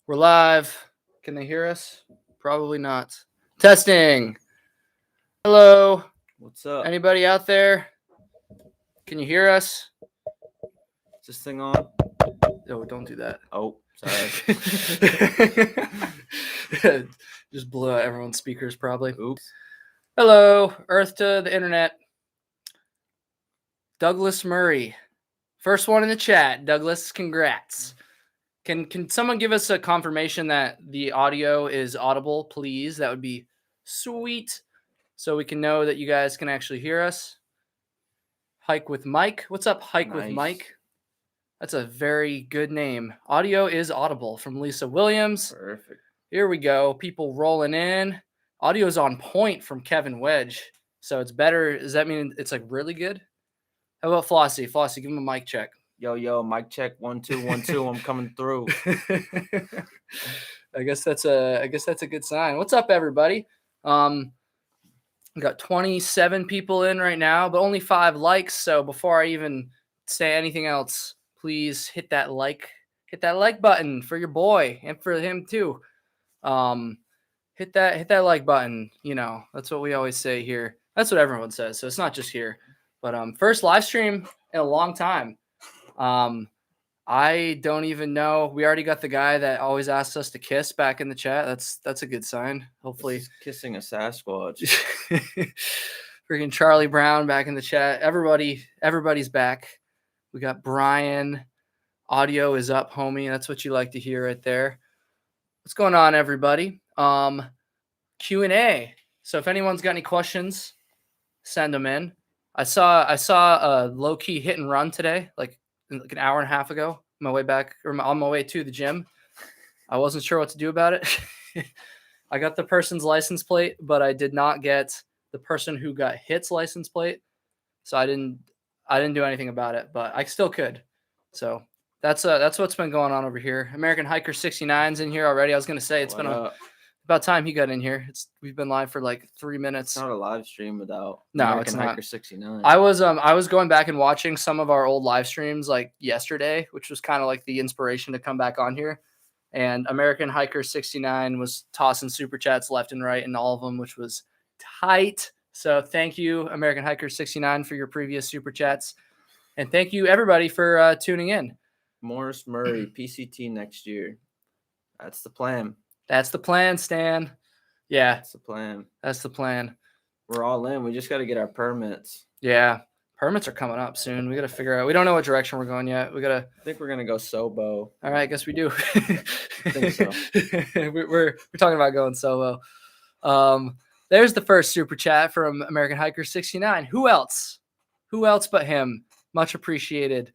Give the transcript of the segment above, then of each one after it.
We're live. Can they hear us? Probably not. Testing. Hello. What's up? Anybody out there? Can you hear us? Is this thing on? No, don't do that. Oh, sorry. Just blew out everyone's speakers probably. Oops. Hello, Earth to the internet. Douglas Murray. First one in the chat. Douglas, congrats. Can someone give us a confirmation that the audio is audible, please? That would be sweet. So we can know that you guys can actually hear us. Hike with Mike. What's up, Hike with Mike? That's a very good name. Audio is audible from Lisa Williams. Perfect. Here we go. People rolling in. Audio is on point from Kevin Wedge. So it's better. Does that mean it's like really good? How about Flossie? Flossie, give him a mic check. Yo, mic check 1 2 1 2. I'm coming through. I guess that's a good sign. What's up, everybody? We got 27 people in right now, but only 5 likes. So before I even say anything else, please hit that like button for your boy and for him too. Hit that like button. You know, that's what we always say here. That's what everyone says. So it's not just here. But first live stream in a long time. I don't even know. We already got the guy that always asks us to kiss back in the chat. That's a good sign. Hopefully, kissing a Sasquatch. Freaking Charlie Brown back in the chat. Everybody's back. We got Brian. Audio is up, homie. That's what you like to hear right there. What's going on, everybody? Q&A. So if anyone's got any questions, send them in. I saw a low-key hit and run today, like an hour and a half ago, on my way to the gym. I wasn't sure what to do about it. I got the person's license plate, but I did not get the person who got hit's license plate. So I didn't do anything about it, but I still could. So that's what's been going on over here. American Hiker 69's in here already. I was going to say it's been about time he got in here. We've been live for like 3 minutes. It's not a live stream without American Hiker 69. I was going back and watching some of our old live streams like yesterday, which was kind of like the inspiration to come back on here. And American Hiker 69 was tossing super chats left and right in all of them, which was tight. So thank you, American Hiker 69, for your previous super chats, and thank you everybody for tuning in. Morris Murray PCT next year. That's the plan. That's the plan, Stan. Yeah. That's the plan. That's the plan. We're all in. We just got to get our permits. Yeah. Permits are coming up soon. We got to figure out. We don't know what direction we're going yet. I think we're going to go Sobo. All right. I guess we do. I think so. we're talking about going solo. There's the first super chat from American Hiker 69. Who else but him? Much appreciated.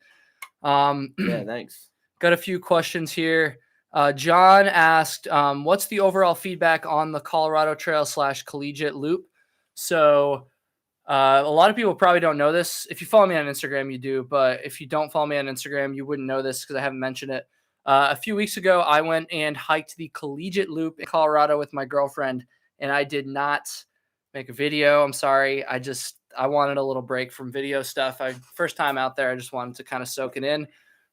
Yeah, thanks. Got a few questions here. John asked, what's the overall feedback on the Colorado Trail / Collegiate loop? So a lot of people probably don't know this. If you follow me on Instagram, you do. But if you don't follow me on Instagram, you wouldn't know this because I haven't mentioned it. A few weeks ago, I went and hiked the Collegiate loop in Colorado with my girlfriend, and I did not make a video. I'm sorry. I wanted a little break from video stuff. First time out there, I just wanted to kind of soak it in.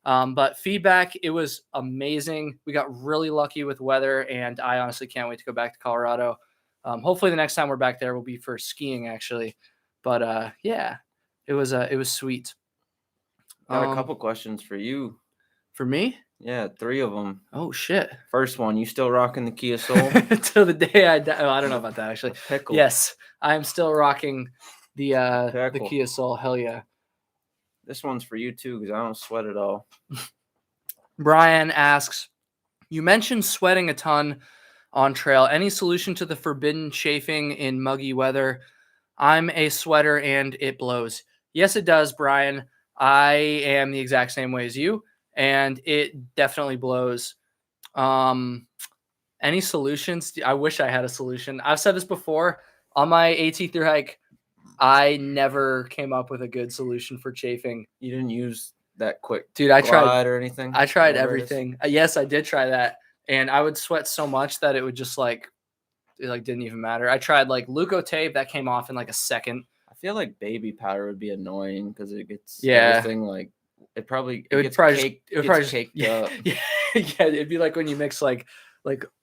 But feedback, it was amazing. We got really lucky with weather, and I honestly can't wait to go back to Colorado. Hopefully the next time we're back there will be for skiing, actually. But yeah, it was sweet. Got a couple questions for you. For me? Yeah, 3 of them. Oh shit! First one, you still rocking the Kia Soul? Till the day I die. Oh, I don't know about that actually. Pickle. Yes, I am still rocking the Kia Soul. Hell yeah! This one's for you too, because I don't sweat at all. Brian asks, you mentioned sweating a ton on trail. Any solution to the forbidden chafing in muggy weather? I'm a sweater and it blows. Yes, it does, Brian. I am the exact same way as you, and it definitely blows. Any solutions? I wish I had a solution. I've said this before. On my AT through hike, I never came up with a good solution for chafing. You didn't use that quick glide or anything? I tried everything. Yes, I did try that. And I would sweat so much that it would just it didn't even matter. I tried like Leuco tape that came off in like a second. I feel like baby powder would be annoying because it gets everything like it would probably caked up. Yeah, it'd be like when you mix like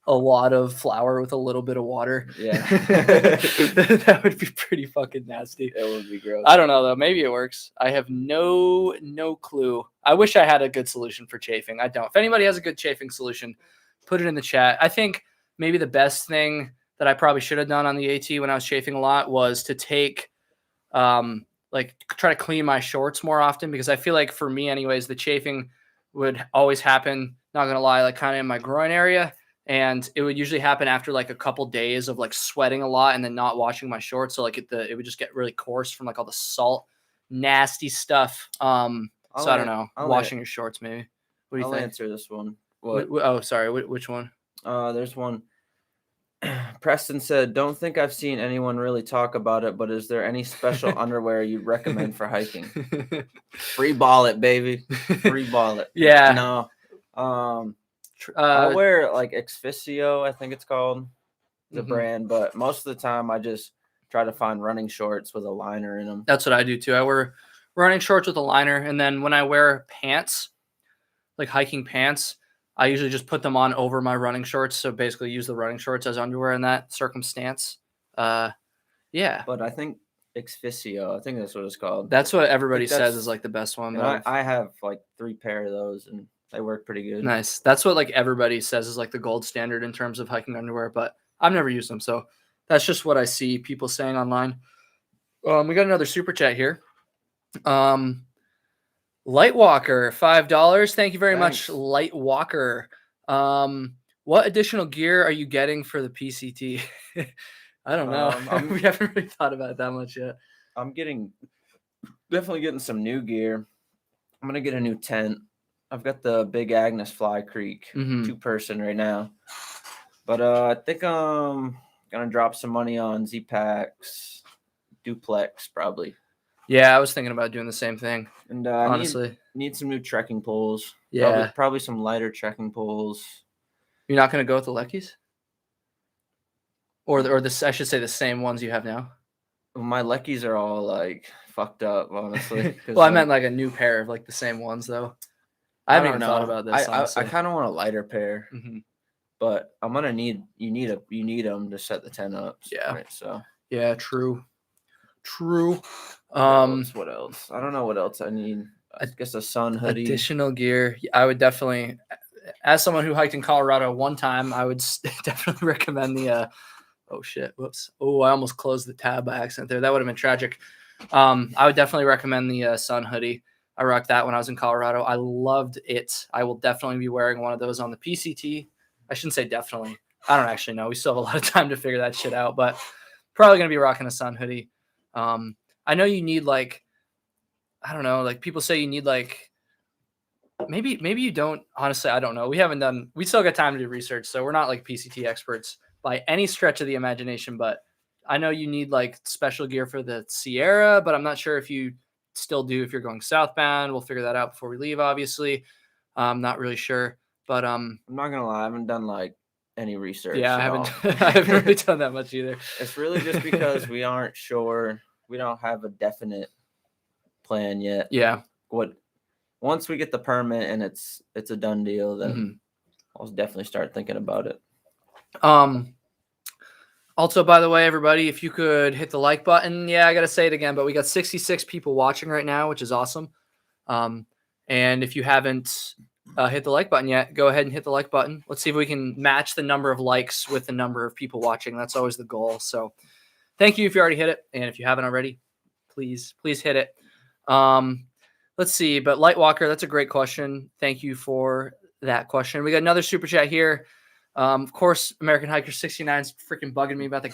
a lot of flour with a little bit of water. Yeah. That would be pretty fucking nasty. It would be gross. I don't know though. Maybe it works. I have no clue. I wish I had a good solution for chafing. I don't. If anybody has a good chafing solution, put it in the chat. I think maybe the best thing that I probably should have done on the AT when I was chafing a lot was to take like try to clean my shorts more often, because I feel like for me anyways, the chafing would always happen, not gonna lie, like kind of in my groin area. And it would usually happen after like a couple days of like sweating a lot and then not washing my shorts. So like it would just get really coarse from like all the salt, nasty stuff. So I don't know. Washing your shorts, maybe. What do you think? I'll answer this one. Oh, sorry. Which one? There's one. Preston said, "Don't think I've seen anyone really talk about it, but is there any special underwear you'd recommend for hiking?" Free ball it, baby. Free ball it. Yeah. No. I wear like Exfisio, I think it's called, the brand, but most of the time I just try to find running shorts with a liner in them. That's what I do too. I wear running shorts with a liner, and then when I wear pants, like hiking pants, I usually just put them on over my running shorts. So basically use the running shorts as underwear in that circumstance. Yeah. But I think Exfisio, I think that's what it's called. That's what everybody says is like the best one. I have like 3 pair of those, and they work pretty good. Nice. That's what like everybody says is like the gold standard in terms of hiking underwear, but I've never used them. So that's just what I see people saying online. We got another super chat here. Lightwalker, $5. Thank you very much, Lightwalker. What additional gear are you getting for the PCT? I don't know. We haven't really thought about it that much yet. I'm definitely getting some new gear. I'm gonna get a new tent. I've got the Big Agnes Fly Creek 2-person right now, but I think I'm gonna drop some money on Z-Packs Duplex probably. Yeah, I was thinking about doing the same thing. And honestly, need some new trekking poles. Yeah, probably some lighter trekking poles. You're not gonna go with the Leckies, or this? I should say the same ones you have now. My Leckies are all like fucked up, honestly. Well, I meant like a new pair of like the same ones though. I haven't even thought about this. I kind of want a lighter pair, but I'm gonna need you need them to set the tent up. Yeah. Right, so yeah, true. What else? I don't know what else I need. I guess a sun hoodie. Additional gear. I would definitely, as someone who hiked in Colorado one time, I would definitely recommend the. Oh shit! Whoops! Oh, I almost closed the tab by accident there. That would have been tragic. I would definitely recommend the sun hoodie. I rocked that when I was in Colorado. I loved it. I will definitely be wearing one of those on the PCT. I shouldn't say definitely. I don't actually know. We still have a lot of time to figure that shit out, but probably going to be rocking a sun hoodie. I know you need like, I don't know, like people say you need like, maybe you don't. Honestly, I don't know. We still got time to do research. So we're not like PCT experts by any stretch of the imagination, but I know you need like special gear for the Sierra, but I'm not sure if you still do if you're going southbound. We'll figure that out before we leave, obviously. I'm not really sure, but I'm not gonna lie, I haven't done like any research. Yeah, I haven't really done that much either. It's really just because we aren't sure. We don't have a definite plan yet. Yeah. Once we get the permit and it's a done deal, then I'll definitely start thinking about it. Also, by the way, everybody, if you could hit the like button. Yeah, I got to say it again, but we got 66 people watching right now, which is awesome. And if you haven't hit the like button yet, go ahead and hit the like button. Let's see if we can match the number of likes with the number of people watching. That's always the goal. So thank you if you already hit it. And if you haven't already, please hit it. Let's see. But Lightwalker, that's a great question. Thank you for that question. We got another super chat here. Of course, American Hiker 69 is freaking bugging me about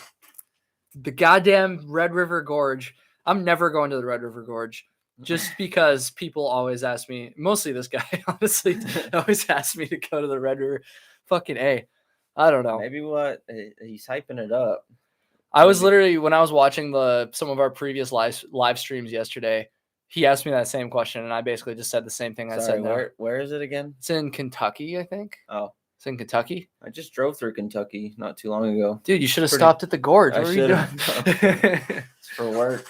the goddamn Red River Gorge. I'm never going to the Red River Gorge just because people always ask me, mostly this guy, honestly, always asks me to go to the Red River. Fucking A. I don't know. Maybe he's hyping it up. I was literally, when I was watching some of our previous live streams yesterday, he asked me that same question, and I basically just said the same thing I said now. Where is it again? It's in Kentucky, I think. Oh. It's in Kentucky. I just drove through Kentucky not too long ago. Dude, you should have stopped at the gorge. What were you doing? It's for work.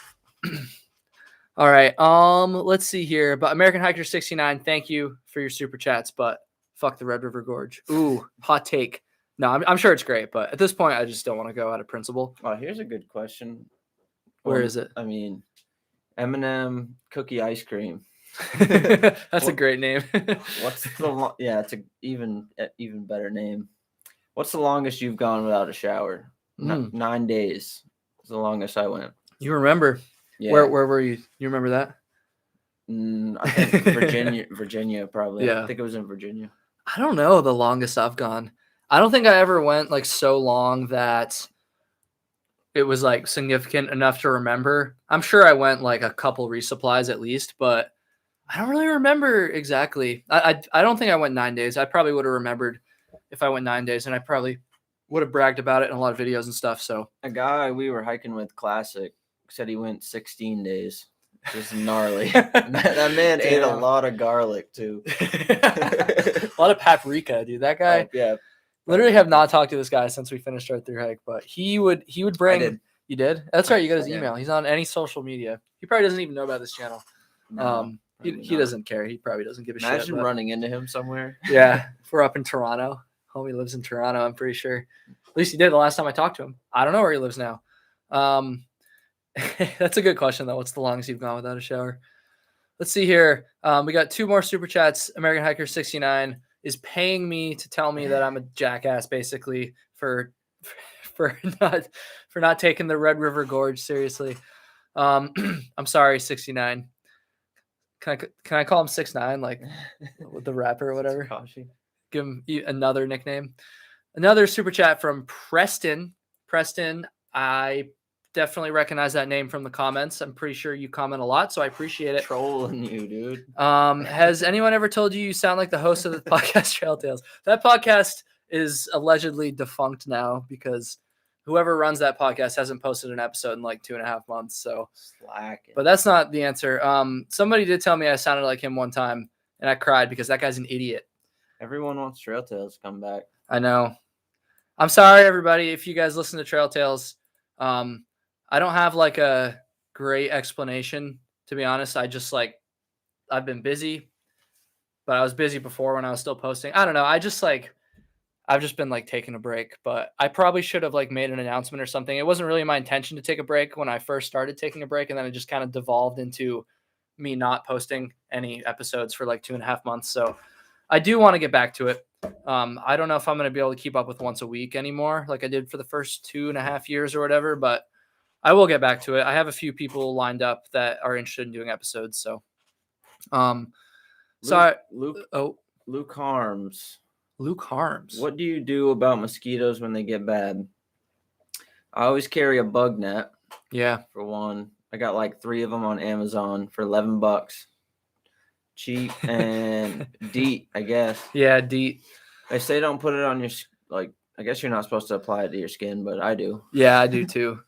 All right. Let's see here. But American Hiker 69, thank you for your super chats. But Fuck the Red River Gorge. Ooh, hot take. No, I'm sure it's great, but at this point, I just don't want to go out of principle. Oh, here's a good question. Where is it? I mean, M&M cookie ice cream. That's a great name. What's the it's a even better name. What's the longest you've gone without a shower? 9 days is the longest I went. You remember? Yeah. Where were you? You remember that? I think Virginia probably. Yeah. I think it was in Virginia. I don't know the longest I've gone. I don't think I ever went like so long that it was like significant enough to remember. I'm sure I went like a couple resupplies at least, but I don't really remember exactly. I don't think I went 9 days. I probably would have remembered if I went 9 days, and I probably would have bragged about it in a lot of videos and stuff. So a guy we were hiking with, Classic, said he went 16 days. Just gnarly. that man ate a lot of garlic too. A lot of paprika, dude. That guy. Yeah. Literally have not talked to this guy since we finished our through hike, but he would bring. I did. You did? That's right. You got his email. He's on any social media. He probably doesn't even know about this channel. No, he doesn't care. He probably doesn't give a shit. Imagine running into him somewhere. Yeah, if we're up in Toronto. Homie lives in Toronto, I'm pretty sure. At least he did the last time I talked to him. I don't know where he lives now. That's a good question, though. What's the longest you've gone without a shower? Let's see here. We got 2 more super chats. American Hiker 69 is paying me to tell me that I'm a jackass, basically, for not taking the Red River Gorge seriously. I'm sorry, 69. Can I call him 6ix9ine, like with the rapper or whatever? Give him another nickname. Another super chat from Preston. Preston, I definitely recognize that name from the comments. I'm pretty sure you comment a lot, so I appreciate it. Trolling you, dude. Has anyone ever told you sound like the host of the podcast Trail Tales? That podcast is allegedly defunct now because whoever runs that podcast hasn't posted an episode in like 2.5 months. So, slacking. But that's not the answer. Somebody did tell me I sounded like him one time, and I cried because that guy's an idiot. Everyone wants Trail Tales to come back. I know. I'm sorry, everybody, if you guys listen to Trail Tales. I don't have like a great explanation, to be honest. I've been busy, but I was busy before when I was still posting. I don't know. I've just been like taking a break, but I probably should have like made an announcement or something. It wasn't really my intention to take a break when I first started taking a break. And then it just kind of devolved into me not posting any episodes for like 2.5 months. So I do want to get back to it. I don't know if I'm going to be able to keep up with once a week anymore, like I did for the first 2.5 years or whatever, but I will get back to it. I have a few people lined up that are interested in doing episodes. So, Luke Harms. Luke Harms. What do you do about mosquitoes when they get bad? I always carry a bug net. Yeah. For one, I got like 3 of them on Amazon for $11. Cheap and DEET, I guess. Yeah, DEET. They say don't put it on your I guess you're not supposed to apply it to your skin, but I do. Yeah, I do too.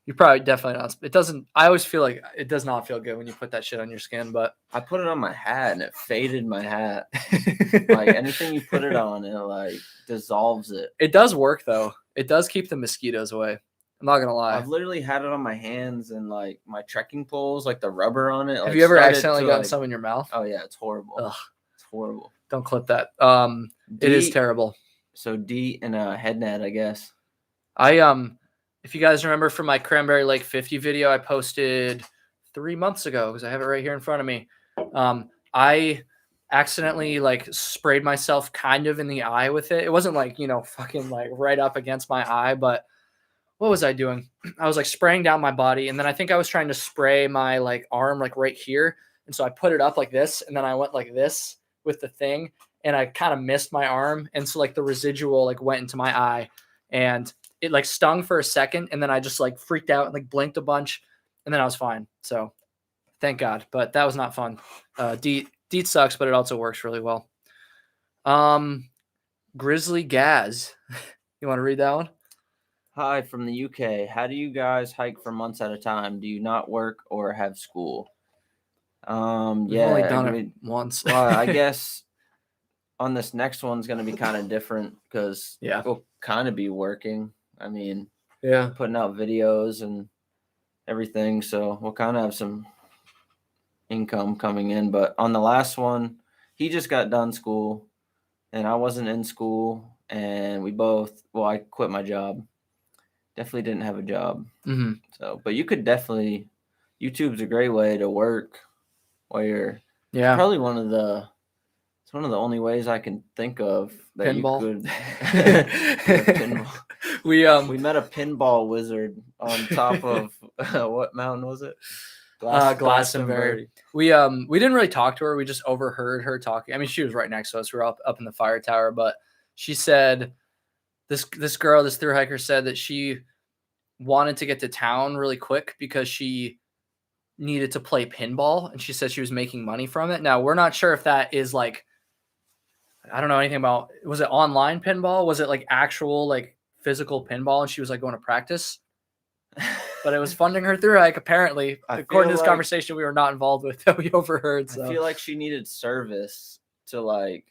You're probably definitely not. It doesn't. I always feel like it does not feel good when you put that shit on your skin. But I put it on my hat and it faded my hat. Like anything you put it on, it like dissolves it. It does work though. It does keep the mosquitoes away. I'm not gonna lie. I've literally had it on my hands and like my trekking poles, like the rubber on it. Have you ever accidentally gotten some in your mouth? Oh yeah, it's horrible. Ugh. It's horrible. Don't clip that. It is terrible. So DEET and a head net, I guess. If you guys remember from my Cranberry Lake 50 video I posted 3 months ago, because I have it right here in front of me. I accidentally like sprayed myself kind of in the eye with it. It wasn't like, fucking like right up against my eye, but what was I doing? I was like spraying down my body, and then I think I was trying to spray my like arm like right here. And so I put it up like this, and then I went like this with the thing, and I kind of missed my arm. And so like the residual like went into my eye, and it like stung for a second, and then I just like freaked out and like blinked a bunch, and then I was fine. So thank God, but that was not fun. DEET sucks, but it also works really well. Grizzly Gaz. You want to read that one? Hi from the UK. How do you guys hike for months at a time? Do you not work or have school? We've only done it once. Well, I guess on this next one's going to be kind of different because we'll kind of be working. I mean, putting out videos and everything. So we'll kind of have some income coming in. But on the last one, he just got done school. and I wasn't in school, and I quit my job. Definitely didn't have a job. Mm-hmm. So, but you could definitely, YouTube's a great way to work while you're, Yeah. probably it's one of the only ways I can think of that Pinball. you could. Pinball. We met a pinball wizard on top of what mountain was it? Glastonbury. We didn't really talk to her. We just overheard her talking. I mean, she was right next to us. We were up in the fire tower, but she said this thru hiker said that she wanted to get to town really quick because she needed to play pinball, and she said she was making money from it. Now, we're not sure if that is like, I don't know anything about, was it online pinball? Was it like actual like physical pinball and she was like going to practice? But it was funding her through hike, apparently. According to this conversation we were not involved with that we overheard. So. I feel like she needed service to like,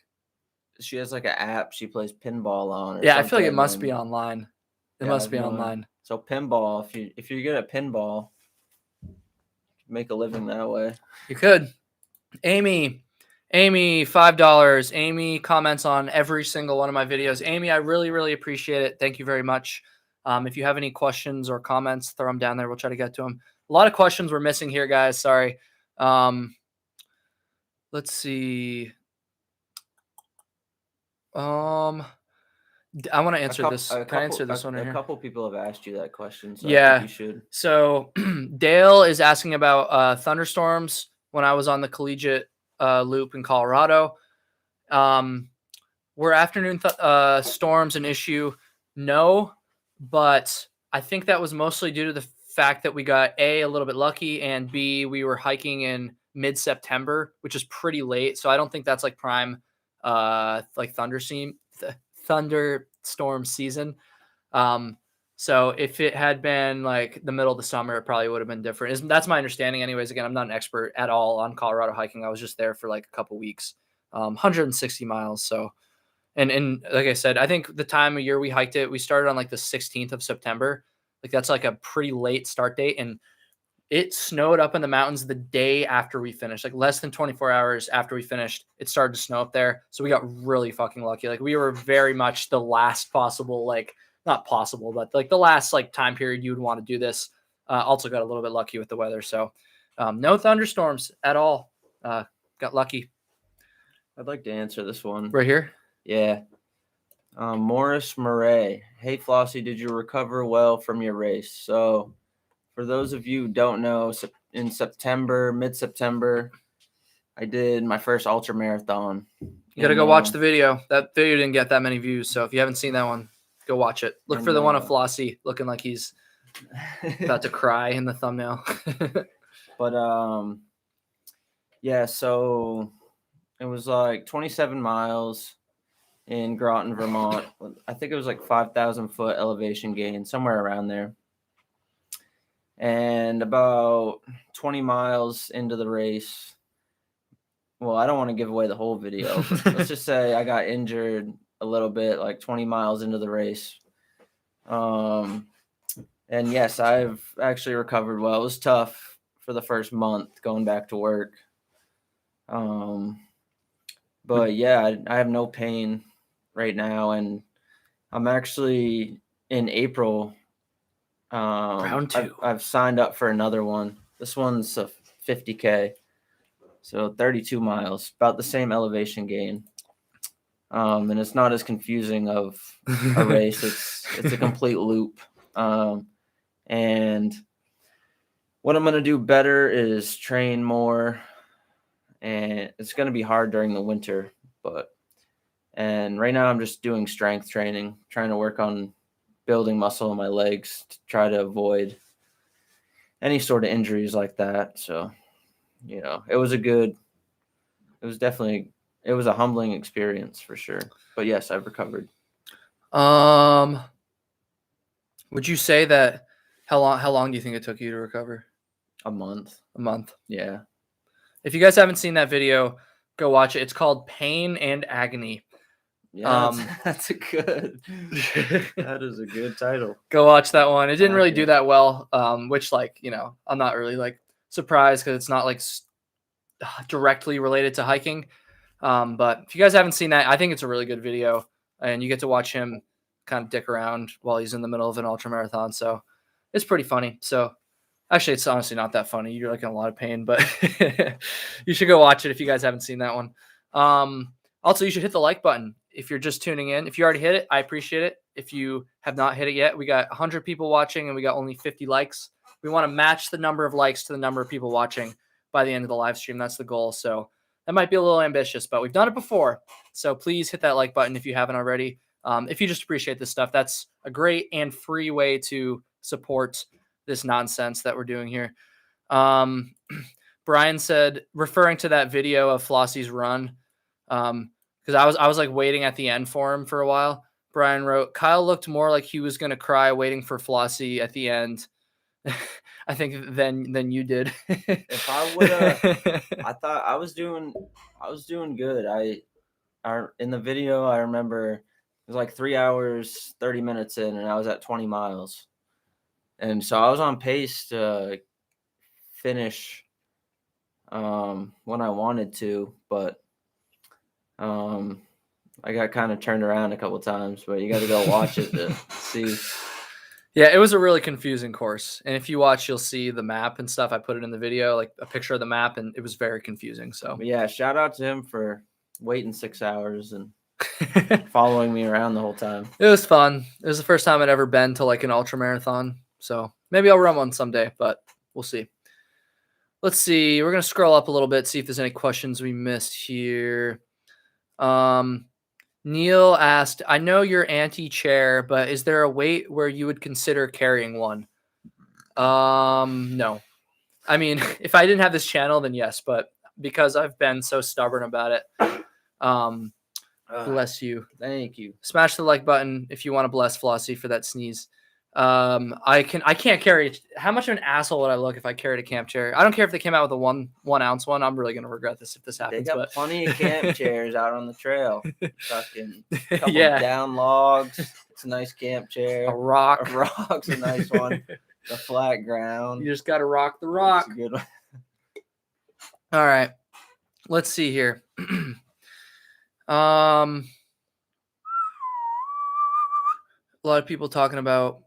she has like an app she plays pinball on. Yeah, I feel like it must be online. It must be online. So pinball, if you're good at pinball, make a living that way. You could. Amy, $5. Amy comments on every single one of my videos. Amy, I really, really appreciate it. Thank you very much. If you have any questions or comments, throw them down there. We'll try to get to them. A lot of questions we're missing here, guys. Sorry. Let's see. I want to answer this. Can I answer this one right here? A couple people have asked you that question, so yeah, I think you should. So Dale is asking about thunderstorms when I was on the Collegiate loop in Colorado. Were afternoon storms an issue? No, but I think that was mostly due to the fact that we got a little bit lucky, and B, we were hiking in mid-September, which is pretty late. So I don't think that's like prime like thunderstorm season. So if it had been like the middle of the summer, it probably would have been different. That's my understanding anyways. Again, I'm not an expert at all on Colorado hiking. I was just there for like a couple weeks, 160 miles. So, and like I said, I think the time of year we hiked it, we started on like the 16th of September. Like that's like a pretty late start date. And it snowed up in the mountains the day after we finished, like less than 24 hours after we finished, it started to snow up there. So we got really fucking lucky. Like we were very much the last possible, like not possible, but like the last like time period you would want to do this. Also got a little bit lucky with the weather. So no thunderstorms at all. Got lucky. I'd like to answer this one. Right here? Yeah. Morris Murray. Hey, Flossie, did you recover well from your race? So for those of you who don't know, in mid-September, I did my first ultra marathon. You got to go watch the video. That video didn't get that many views. So if you haven't seen that one, go watch it. Look for the one of Flossie looking like he's about to cry in the thumbnail. But yeah, so it was like 27 miles in Groton, Vermont. I think it was like 5,000 foot elevation gain, somewhere around there. And about 20 miles into the race, well, I don't want to give away the whole video, but let's just say I got injured a little bit, like 20 miles into the race. And yes, I've actually recovered well. It was tough for the first month going back to work. But yeah, I have no pain right now, and I'm actually in April. Round 2. I've signed up for another one. This one's a 50K, so 32 miles, about the same elevation gain. And it's not as confusing of a race. It's a complete loop. And what I'm gonna do better is train more, and it's gonna be hard during the winter. And right now I'm just doing strength training, trying to work on building muscle in my legs to try to avoid any sort of injuries like that. So, it was a humbling experience for sure. But yes, I've recovered. Would you say that how long do you think it took you to recover? A month. A month. Yeah. If you guys haven't seen that video, go watch it. It's called Pain and Agony. Yeah, that is a good title. Go watch that one. It didn't really do that well, which I'm not really like surprised because it's not like directly related to hiking. But if you guys haven't seen that, I think it's a really good video, and you get to watch him kind of dick around while he's in the middle of an ultra marathon. So it's pretty funny. So actually, it's honestly not that funny. You're like in a lot of pain, but you should go watch it if you guys haven't seen that one. Also, you should hit the like button if you're just tuning in. If you already hit it, I appreciate it. If you have not hit it yet, we got 100 people watching and we got only 50 likes. We want to match the number of likes to the number of people watching by the end of the live stream. That's the goal. So that might be a little ambitious, but we've done it before. So please hit that like button if you haven't already. If you just appreciate this stuff, that's a great and free way to support this nonsense that we're doing here. Brian said, referring to that video of Flossie's run, because I was like waiting at the end for him for a while. Brian wrote, Kyle looked more like he was gonna cry waiting for Flossie at the end. I think than you did. If I would have, I thought I was doing good. I in the video I remember it was like 3 hours 30 minutes in, and I was at 20 miles, and so I was on pace to finish when I wanted to, but I got kind of turned around a couple times. But you got to go watch it to see. Yeah, it was a really confusing course. And if you watch, you'll see the map and stuff. I put it in the video, like a picture of the map, and it was very confusing. So but yeah, shout out to him for waiting 6 hours and following me around the whole time. It was fun. It was the first time I'd ever been to like an ultra marathon. So maybe I'll run one someday, but we'll see. Let's see. We're going to scroll up a little bit, see if there's any questions we missed here. Neil asked, I know you're anti-chair, but is there a weight where you would consider carrying one? No. I mean, if I didn't have this channel, then yes, but because I've been so stubborn about it, bless you. Thank you. Smash the like button if you want to bless Flossie for that sneeze. I can't carry. How much of an asshole would I look if I carried a camp chair? I don't care if they came out with a one ounce one. I'm really gonna regret this if this happens. They got plenty of camp chairs out on the trail. Fucking couple down logs. It's a nice camp chair. A rock. A rock's a nice one. The flat ground. You just gotta rock the rock. That's a good one. All right. Let's see here. A lot of people talking about.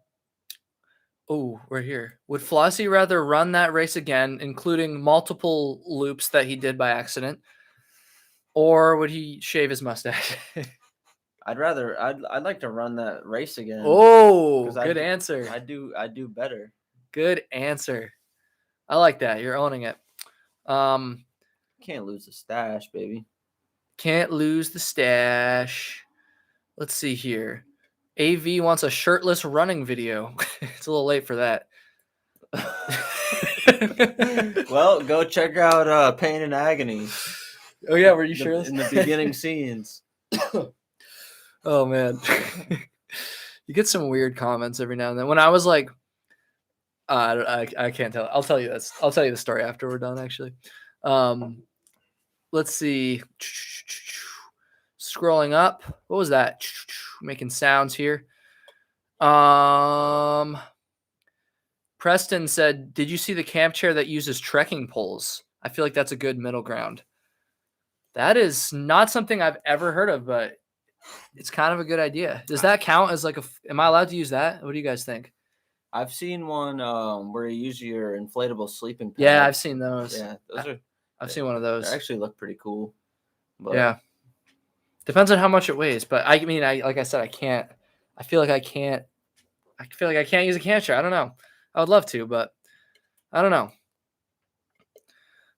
Oh, right here. Would Flossie rather run that race again, including multiple loops that he did by accident, or would he shave his mustache? I'd like to run that race again. Oh, good answer. I do better. Good answer. I like that. You're owning it. Can't lose the stash, baby. Can't lose the stash. Let's see here. AV wants a shirtless running video. It's a little late for that. Well, go check out Pain and Agony. Oh, yeah. Were you shirtless? In the beginning scenes. Oh, man. You get some weird comments every now and then. When I was like, I can't tell. I'll tell you this. I'll tell you the story after we're done, actually. Let's see. Scrolling up. What was that? Making sounds here. Preston said, did you see the camp chair that uses trekking poles? I feel like that's a good middle ground. That is not something I've ever heard of, but it's kind of a good idea. Does that count as like am I allowed to use that? What do you guys think? I've seen one where you use your inflatable sleeping pad. Yeah, I've seen those. Yeah, I've seen one of those. They actually look pretty cool. But yeah. Depends on how much it weighs, but I mean, like I said, I feel like I can't use a camp chair. I don't know. I would love to, but I don't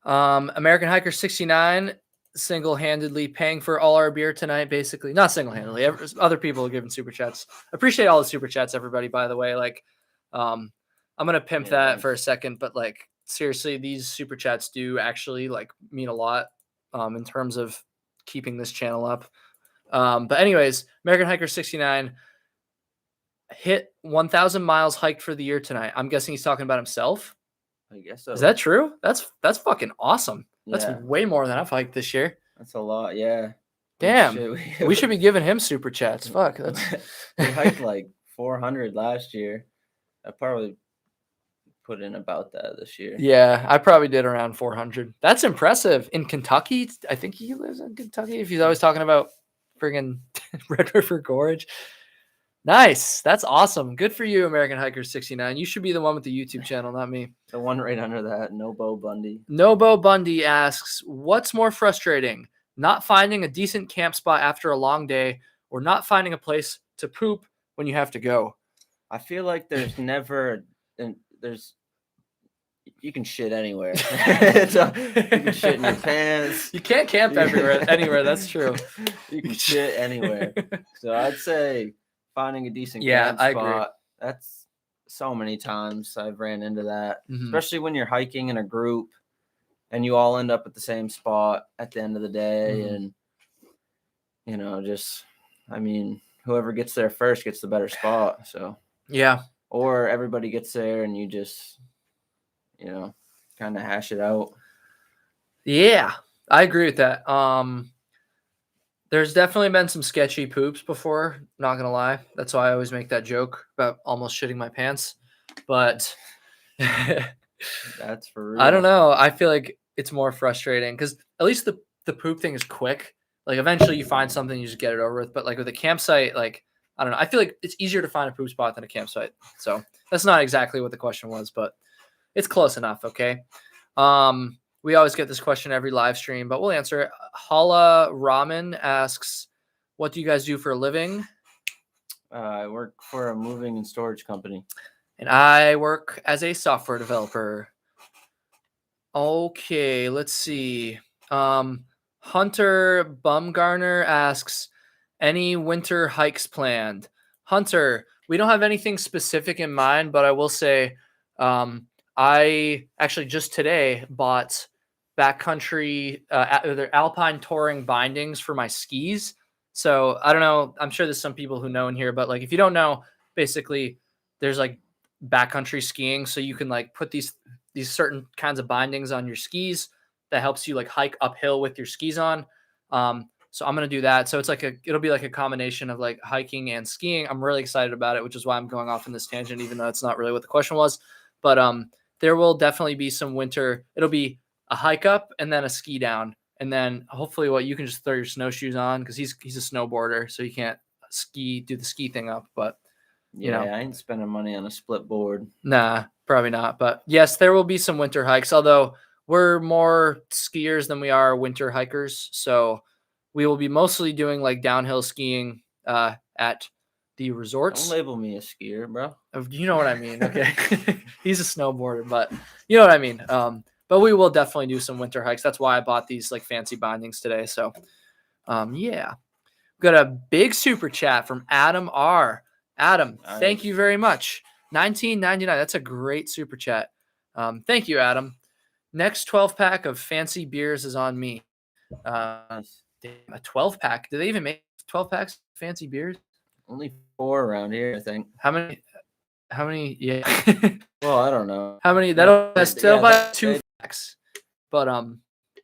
know. American Hiker 69 single-handedly paying for all our beer tonight, basically. Not single-handedly. Other people are giving super chats. Appreciate all the super chats, everybody, by the way. Like, I'm going to pimp that for a second, but like, seriously, these super chats do actually like mean a lot in terms of keeping this channel up. But anyways, American Hiker 69 hit 1,000 miles hiked for the year tonight. I'm guessing he's talking about himself. I guess so. Is that true? That's fucking awesome. That's Yeah. way more than I've hiked this year. That's a lot, yeah. Damn. We should be giving him super chats. Fuck. That's we hiked like 400 last year. I probably put in about that this year. Yeah, I probably did around 400. That's impressive. In Kentucky, I think he lives in Kentucky. If he's always talking about friggin' Red River Gorge. Nice. That's awesome. Good for you, American Hiker 69. You should be the one with the YouTube channel, not me. The one right under that, Nobo Bundy. Nobo Bundy asks, what's more frustrating? Not finding a decent camp spot after a long day or not finding a place to poop when you have to go? I feel like there's never you can shit anywhere. You can shit in your pants. You can't camp anywhere. That's true. You can shit anywhere. So I'd say finding a decent camp I spot. agree. That's so many times I've ran into that, Mhm. especially when you're hiking in a group and you all end up at the same spot at the end of the day. Mhm. And, whoever gets there first gets the better spot. So, yeah. Or everybody gets there and you just, kind of hash it out. Yeah, I agree with that. There's definitely been some sketchy poops before, not gonna lie. That's why I always make that joke about almost shitting my pants. But That's for real. I don't know. I feel like it's more frustrating because at least the poop thing is quick. Like eventually you find something, you just get it over with. But like with a campsite, like I don't know. I feel like it's easier to find a poop spot than a campsite. So that's not exactly what the question was, but it's close enough. Okay. We always get this question every live stream, but we'll answer it. Hala Ramen asks, what do you guys do for a living? I work for a moving and storage company. And I work as a software developer. Okay, let's see. Hunter Bumgarner asks, any winter hikes planned? Hunter, we don't have anything specific in mind, but I will say I actually just today bought backcountry they're alpine touring bindings for my skis. So I don't know. I'm sure there's some people who know in here, but like if you don't know, basically there's like backcountry skiing, so you can like put these certain kinds of bindings on your skis that helps you like hike uphill with your skis on. So I'm gonna do that. So it's like it'll be like a combination of like hiking and skiing. I'm really excited about it, which is why I'm going off in this tangent, even though it's not really what the question was. But there will definitely be some winter. It'll be a hike up and then a ski down, and then hopefully you can just throw your snowshoes on because he's a snowboarder, so he can't do the ski thing up. But I ain't spending money on a split board. Nah, probably not. But yes, there will be some winter hikes, although we're more skiers than we are winter hikers. So we will be mostly doing like downhill skiing at the resorts. Don't label me a skier, bro. You know what I mean. Okay. He's a snowboarder, but you know what I mean. But we will definitely do some winter hikes. That's why I bought these like fancy bindings today. So yeah. Got a big super chat from Adam R. Adam, Nice. Thank you very much. $19.99. That's a great super chat. Thank you, Adam. Next 12-pack of fancy beers is on me. Damn, a 12-pack. Do they even make 12 packs of fancy beers? Only 4 around here, I think. How many? Yeah. Well, I don't know. How many? That'll buy 2 packs. But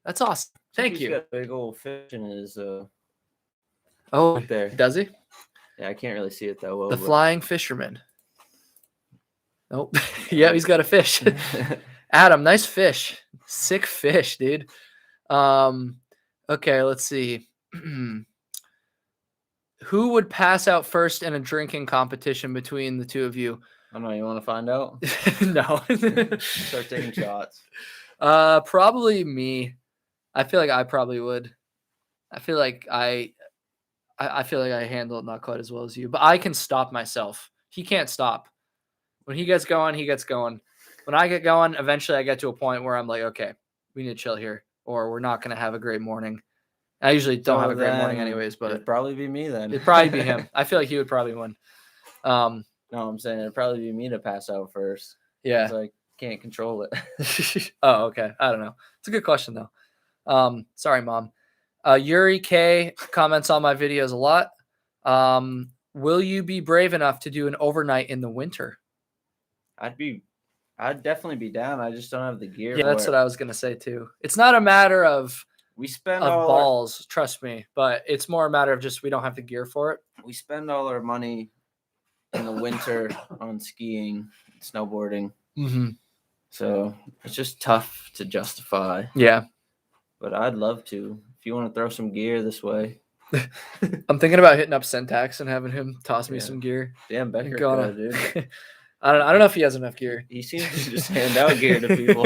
that's awesome. Thank you. He's got a big old fish in his Oh, there. Does he? Yeah, I can't really see it that well. The flying fisherman. Nope. Yeah, he's got a fish. Adam, nice fish. Sick fish, dude. Okay, let's see. Who would pass out first in a drinking competition between the two of you? I don't know. You want to find out? No. Start taking shots. Probably me. I feel like I probably would. I feel like I handle it not quite as well as you, but I can stop myself. He can't stop. When he gets going, he gets going. When I get going, eventually I get to a point where I'm like, okay, we need to chill here, or we're not going to have a great morning. I usually don't have a great morning anyways, but it'd probably be me then. It'd probably be him. I feel like he would probably win. No, I'm saying it'd probably be me to pass out first. Yeah. I can't control it. Oh, okay. I don't know. It's a good question though. Sorry, Mom. Yuri K comments on my videos a lot. Will you be brave enough to do an overnight in the winter? I'd definitely be down. I just don't have the gear. Yeah, that's what I was gonna say too. It's not a matter of we spend balls, trust me, but it's more a matter of just we don't have the gear for it. We spend all our money in the winter on skiing, snowboarding. Mm-hmm. So it's just tough to justify. Yeah. But I'd love to. If you want to throw some gear this way. I'm thinking about hitting up Syntax and having him toss me Yeah. some gear. Damn, Becker Go on could, dude. I don't know if he has enough gear. He seems to just hand out gear to people.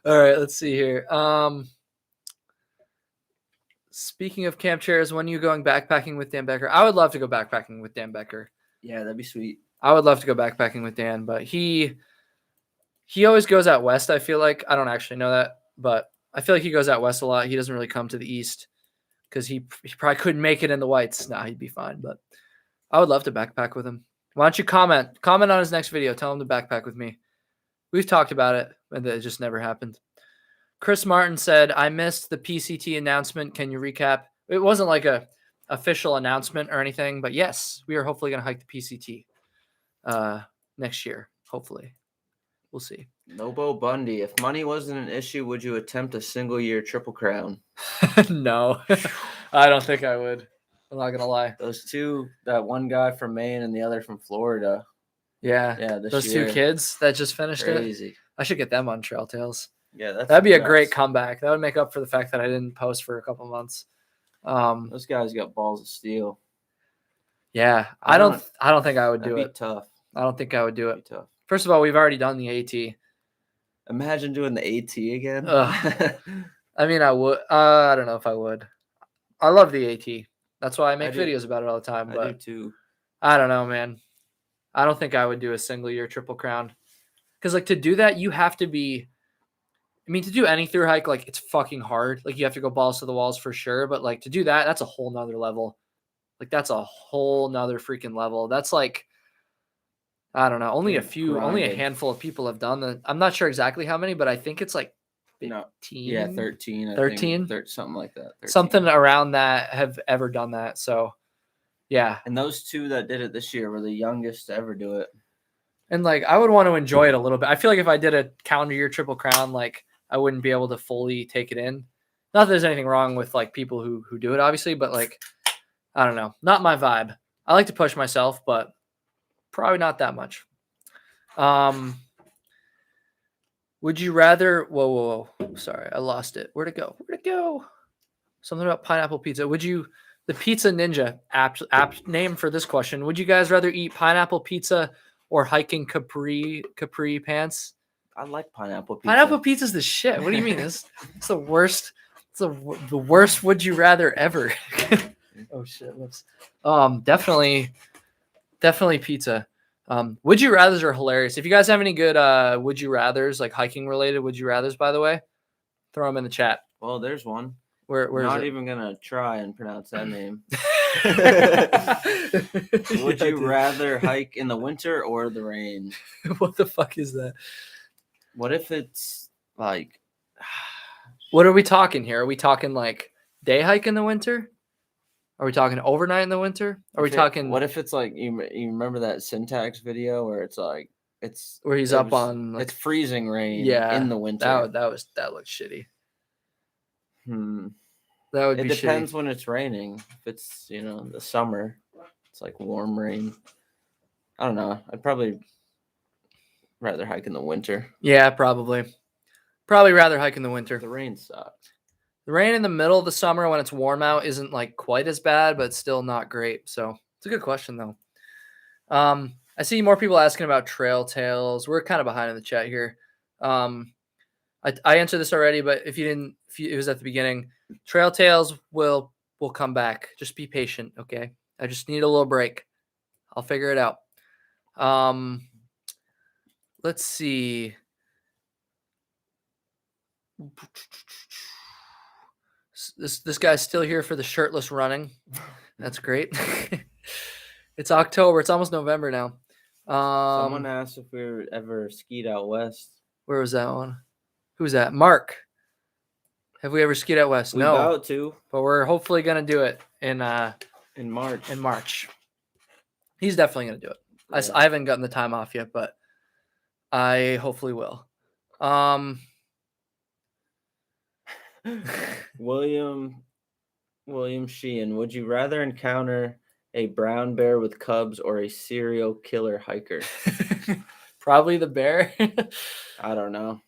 All right, let's see here. Speaking of camp chairs, when are you going backpacking with Dan Becker? I would love to go backpacking with Dan Becker. Yeah, that'd be sweet. I would love to go backpacking with Dan, but he always goes out west, I feel like. I don't actually know that, but I feel like he goes out west a lot. He doesn't really come to the east because he probably couldn't make it in the whites. Nah, he'd be fine, but I would love to backpack with him. Why don't you comment on his next video? Tell him to backpack with me. We've talked about it, and it just never happened. Chris Martin said, I missed the PCT announcement. Can you recap? It wasn't like a official announcement or anything, but yes, we are hopefully going to hike the PCT next year. Hopefully. We'll see. Nobo Bundy, if money wasn't an issue, would you attempt a single-year Triple Crown? No, I don't think I would. I'm not going to lie. Those two, that one guy from Maine and the other from Florida. Yeah, those two kids that just finished Crazy. it. I should get them on Trail Tales. Yeah, that'd be a great comeback. That would make up for the fact that I didn't post for a couple months. Those guys got balls of steel. Yeah, I don't think I would do it. Tough. I don't think I would do it. Tough. First of all, we've already done the AT. Imagine doing the AT again. I mean, I would. I don't know if I would. I love the AT. That's why I make videos about it all the time. But I do too. I don't know, man. I don't think I would do a single-year Triple Crown. Because, like, to do that, you have to be... I mean, to do any through hike, like, it's fucking hard. Like, you have to go balls to the walls for sure. But, like, to do that, that's a whole nother level. Like, that's a whole nother freaking level. That's, like... I don't know. Only a handful of people have done that. I'm not sure exactly how many, but I think it's like 15. Yeah, 13. 13? Something like that. 13. Something around that have ever done that. So, yeah. And those two that did it this year were the youngest to ever do it. And, like, I would want to enjoy it a little bit. I feel like if I did a calendar year Triple Crown, like, I wouldn't be able to fully take it in. Not that there's anything wrong with, like, people who do it, obviously, but, like, I don't know. Not my vibe. I like to push myself, but probably not that much. Would you rather... Whoa. Sorry, I lost it. Where'd it go? Something about pineapple pizza. Would you... The Pizza Ninja, apt name for this question. Would you guys rather eat pineapple pizza or hiking capri pants? I like pineapple pizza. Pineapple pizza's the shit. What do you mean? It's the worst. It's the worst would you rather ever. Oh, shit. Whoops. Definitely pizza. Would you rathers are hilarious. If you guys have any good would you rathers, like hiking related would you rathers, by the way, throw them in the chat. Well, there's one. Where not is it? Even gonna try and pronounce that name. Would you rather hike in the winter or the rain? What the fuck is that? What if it's like... What are we talking here? Are we talking like day hike in the winter? Are we talking overnight in the winter? Are we talking... What if it's like, you remember that Syntax video where it's like, where he's up on... Like, it's freezing rain in the winter. That looks shitty. That would be shitty. It depends when it's raining. If it's, the summer, it's like warm rain. I don't know. I'd probably rather hike in the winter. Yeah, probably. Probably rather hike in the winter. The rain sucks. The rain in the middle of the summer when it's warm out isn't like quite as bad, but it's still not great. So it's a good question though. I see more people asking about Trail Tales. We're kind of behind in the chat here. I answered this already, but if it was at the beginning, Trail Tales will come back. Just be patient, okay? I just need a little break. I'll figure it out. Let's see. This guy's still here for the shirtless running. That's great. It's October. It's almost November now. Someone asked if we were ever skied out west. Where was that one? Who's that? Mark. Have we ever skied out west? No. About to. But we're hopefully going to do it in March. In March. He's definitely going to do it. Yeah. I haven't gotten the time off yet, but I hopefully will. William Sheehan, would you rather encounter a brown bear with cubs or a serial killer hiker? Probably the bear. I don't know.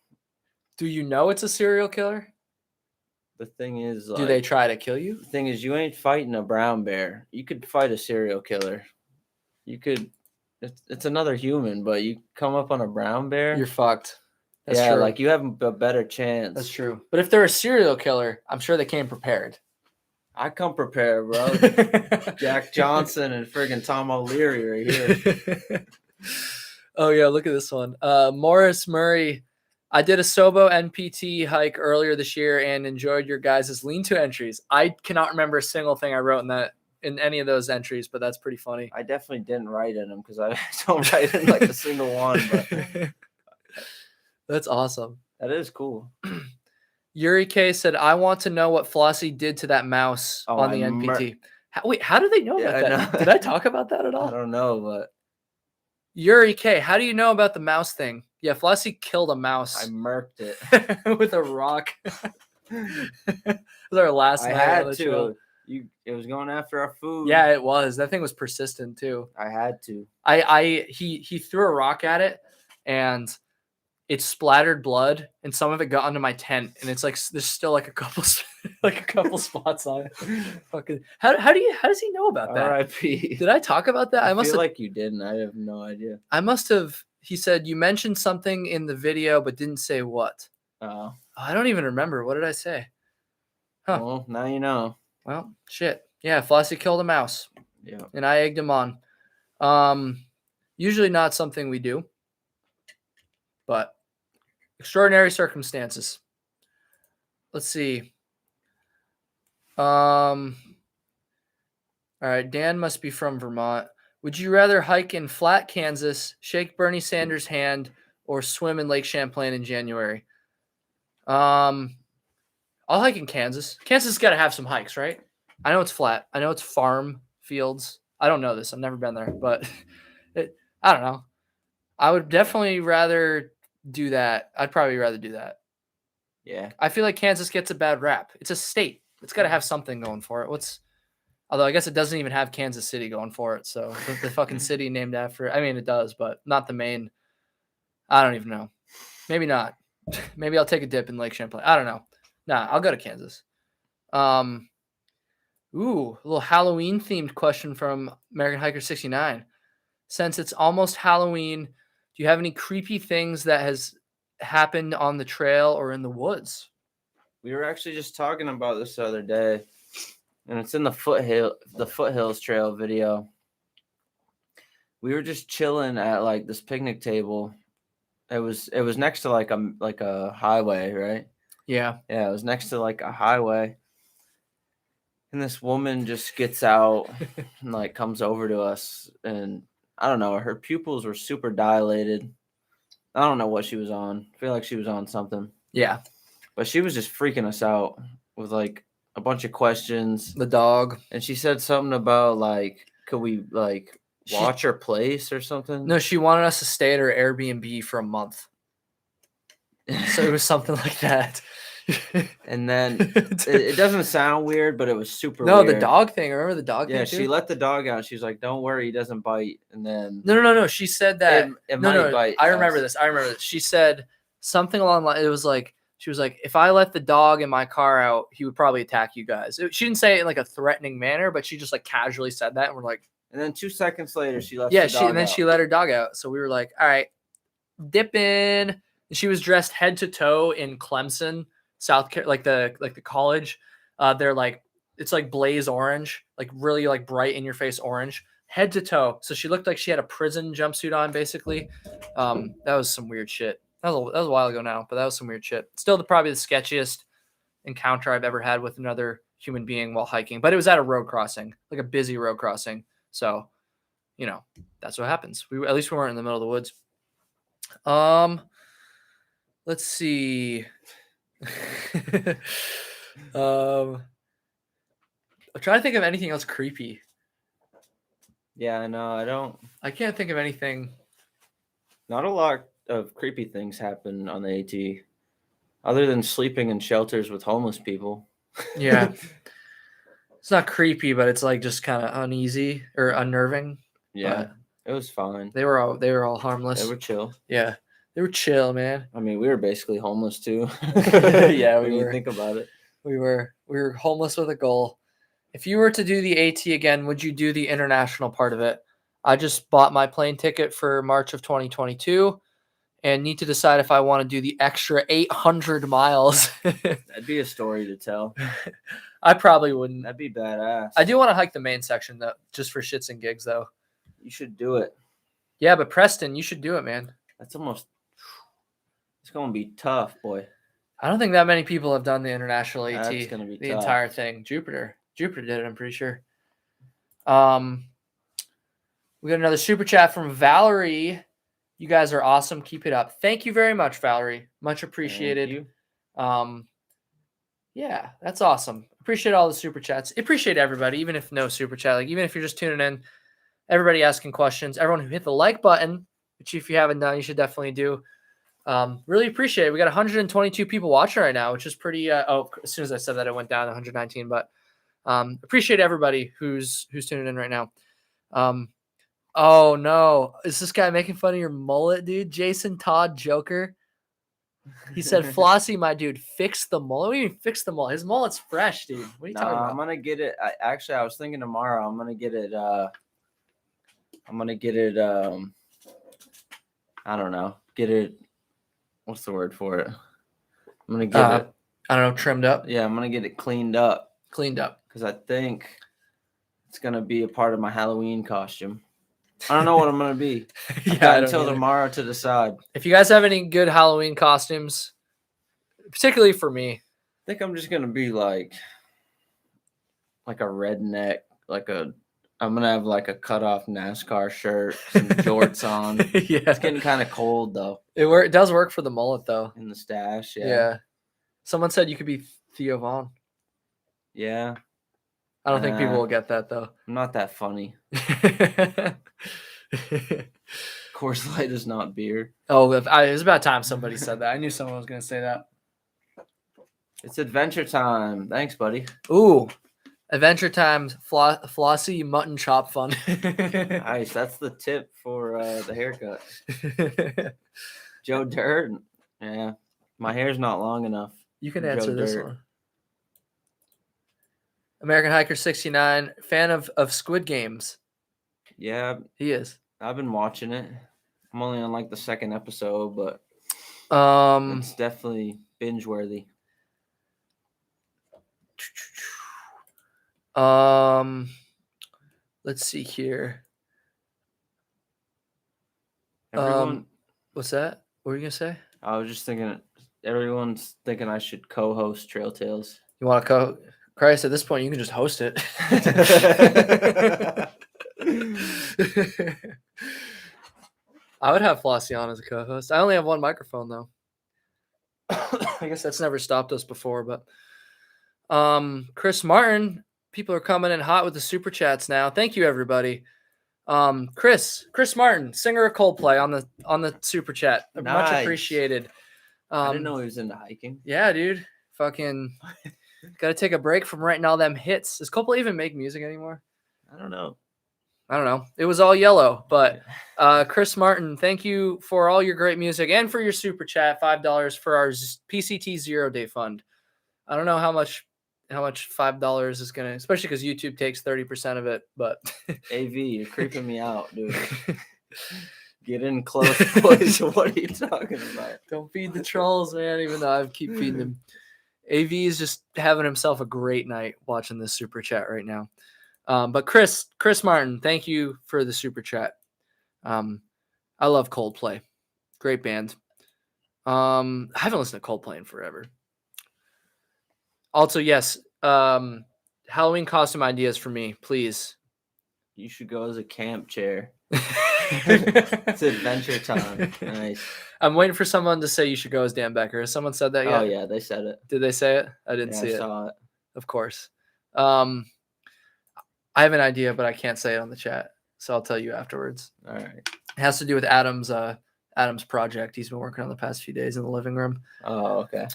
Do you know it's a serial killer? The thing is, like, Do they try to kill you? the thing is, you ain't fighting a brown bear. You could fight a serial killer. You could. It's another human, but you come up on a brown bear. You're fucked. That's yeah, true. like you have a better chance. That's true. But if they're a serial killer, I'm sure they came prepared. I come prepared, bro. Jack Johnson and friggin' Tom O'Leary right here. Oh yeah, look at this one. Morris Murray. I did a Sobo NPT hike earlier this year and enjoyed your guys' lean-to entries. I cannot remember a single thing I wrote in any of those entries, but that's pretty funny. I definitely didn't write in them because I don't write in like a single one. But that's awesome. That is cool. Yuri K said, I want to know what Flossie did to that mouse on the NPT. How do they know about that? Did I talk about that at all? I don't know, but Yuri K, how do you know about the mouse thing? Yeah, Flossie killed a mouse. I murked it with a rock. It was our last night. I had to. It was going after our food. Yeah, it was. That thing was persistent too. I had to. He threw a rock at it and it splattered blood and some of it got onto my tent and it's like there's still like a couple spots on it. Fucking how does he know about that? R.I.P. Did I talk about that? I feel like you didn't. I have no idea. I must have. He said you mentioned something in the video but didn't say what. Oh. I don't even remember. What did I say? Huh. Well, now you know. Well, shit. Yeah, Flossie killed a mouse. Yeah. And I egged him on. Usually not something we do. But extraordinary circumstances. Let's see. All right, Dan must be from Vermont. Would you rather hike in flat Kansas, shake Bernie Sanders' hand, or swim in Lake Champlain in January? I'll hike in Kansas. Kansas has got to have some hikes, right? I know it's flat. I know it's farm fields. I don't know this. I've never been there, but I don't know. I would definitely rather do that. I'd probably rather do that. Yeah. I feel like Kansas gets a bad rap. It's a state. It's got to have something going for it. Although I guess it doesn't even have Kansas City going for it. So the fucking city named after it. I mean, it does, but not the main. I don't even know. Maybe not. Maybe I'll take a dip in Lake Champlain. I don't know. Nah, I'll go to Kansas. A little Halloween themed question from American Hiker 69. Since it's almost Halloween, do you have any creepy things that has happened on the trail or in the woods? We were actually just talking about this the other day. And it's in the Foothills Trail video. We were just chilling at like this picnic table. It was next to like a highway, right? Yeah. Yeah, it was next to like a highway. And this woman just gets out and like comes over to us and I don't know, her pupils were super dilated. I don't know what she was on. I feel like she was on something. Yeah. But she was just freaking us out with like a bunch of questions. The dog. And she said something about like, could we like watch her place or something? No, she wanted us to stay at her Airbnb for a month. So it was something like that. And then it doesn't sound weird, but it was super weird. No, the dog thing. Remember the dog thing? Yeah, she let the dog out. She was like, don't worry, he doesn't bite. And then No. She said that it might bite. I remember this. She said something along the line. It was like, she was like, if I let the dog in my car out, he would probably attack you guys. She didn't say it in like a threatening manner, but she just like casually said that. And we're like, and then 2 seconds later, she let the dog out. She let her dog out. So we were like, all right, dip in. And she was dressed head to toe in Clemson, South Carolina, like the college. They're like, it's like blaze orange, like really like bright in your face orange, head to toe. So she looked like she had a prison jumpsuit on, basically. That was some weird shit. That was a while ago now, but that was some weird shit. Still probably the sketchiest encounter I've ever had with another human being while hiking. But it was at a road crossing, like a busy road crossing. So, that's what happens. At least we weren't in the middle of the woods. Let's see. I'm trying to think of anything else creepy. Yeah, no, I can't think of anything. Not a lot of creepy things happen on the AT, other than sleeping in shelters with homeless people. Yeah. It's not creepy, but it's like just kind of uneasy or unnerving. Yeah. It was fine. They were all harmless. They were chill. Yeah, they were chill, man. I mean, we were basically homeless too. Yeah, when we you were. think about it. We were homeless with a goal. If you were to do the AT again, would you do the international part of it? I just bought my plane ticket for March of 2022 and need to decide if I want to do the extra 800 miles. That'd be a story to tell. I probably wouldn't. That'd be badass. I do want to hike the main section though, just for shits and gigs though. You should do it. Yeah, but Preston, you should do it, man. It's going to be tough, boy. I don't think that many people have done the international AT. That's going to be the tough. entire thing. Jupiter did it, I'm pretty sure. We got another super chat from Valerie. You guys are awesome. Keep it up. Thank you very much, Valerie. Much appreciated. Yeah, that's awesome. Appreciate all the super chats. Appreciate everybody, even if no super chat. Like even if you're just tuning in, everybody asking questions, everyone who hit the like button, which if you haven't done, you should definitely do. Really appreciate it. We got 122 people watching right now, which is pretty. As soon as I said that, it went down to 119. But appreciate everybody who's tuning in right now. Oh no, is this guy making fun of your mullet, dude? Jason Todd Joker. He said, "Flossie, my dude, fix the mullet." What do you mean fix the mullet? His mullet's fresh, dude. What are you talking about? I'm gonna get it. I was thinking tomorrow. I'm gonna get it. I don't know. Get it. What's the word for it? I'm gonna get it. I don't know, trimmed up. Yeah, I'm gonna get it cleaned up. Because I think it's gonna be a part of my Halloween costume. I don't know what I'm gonna be. Until tomorrow to decide. If you guys have any good Halloween costumes, particularly for me, I think I'm just gonna be like a redneck, I'm gonna have like a cut off NASCAR shirt, some jorts on. Yeah, it's getting kind of cold though. It does work for the mullet though. In the stash, yeah. Yeah. Someone said you could be Theo Vaughn. Yeah. I don't think people will get that though. I'm not that funny. Coors Light is not beer. Oh, it was about time somebody said that. I knew someone was going to say that. It's adventure time. Thanks, buddy. Ooh, adventure time. Flossy mutton chop fun. Nice. That's the tip for the haircut. Joe Dirt. Yeah, my hair's not long enough. You can answer this one. American Hiker 69, fan of Squid Games. Yeah, he is. I've been watching it. I'm only on like the second episode, but it's definitely binge worthy. Let's see here. What's that? What were you gonna say? I was just thinking. Everyone's thinking I should co-host Trail Tales. You want to Christ, at this point, you can just host it. I would have Flossie on as a co-host. I only have one microphone, though. I guess that's never stopped us before, but Chris Martin, people are coming in hot with the super chats now. Thank you, everybody. Chris Martin, singer of Coldplay on the super chat. Nice. Much appreciated. I didn't know he was into hiking. Yeah, dude. Fucking gotta take a break from writing all them hits. Does Coldplay even make music anymore? I don't know. It was all yellow, but Chris Martin, thank you for all your great music and for your super chat, $5 for our PCT 0 Day Fund. I don't know how much $5 is gonna, especially because YouTube takes 30% of it. But AV, you're creeping me out, dude. Get in close, boys. What are you talking about? Don't feed the trolls, man. Even though I keep feeding them. AV is just having himself a great night watching this super chat right now. But Chris Martin, thank you for the super chat. I love Coldplay. Great band. I haven't listened to Coldplay in forever. Also, yes, Halloween costume ideas for me, please. You should go as a camp chair. It's adventure time. Nice. I'm waiting for someone to say you should go as Dan Becker. Has someone said that yet? Oh, yeah, they said it. Did they say it? I didn't see it. I saw it. Of course. I have an idea, but I can't say it on the chat, so I'll tell you afterwards. All right. It has to do with Adam's project he's been working on the past few days in the living room. Oh, okay.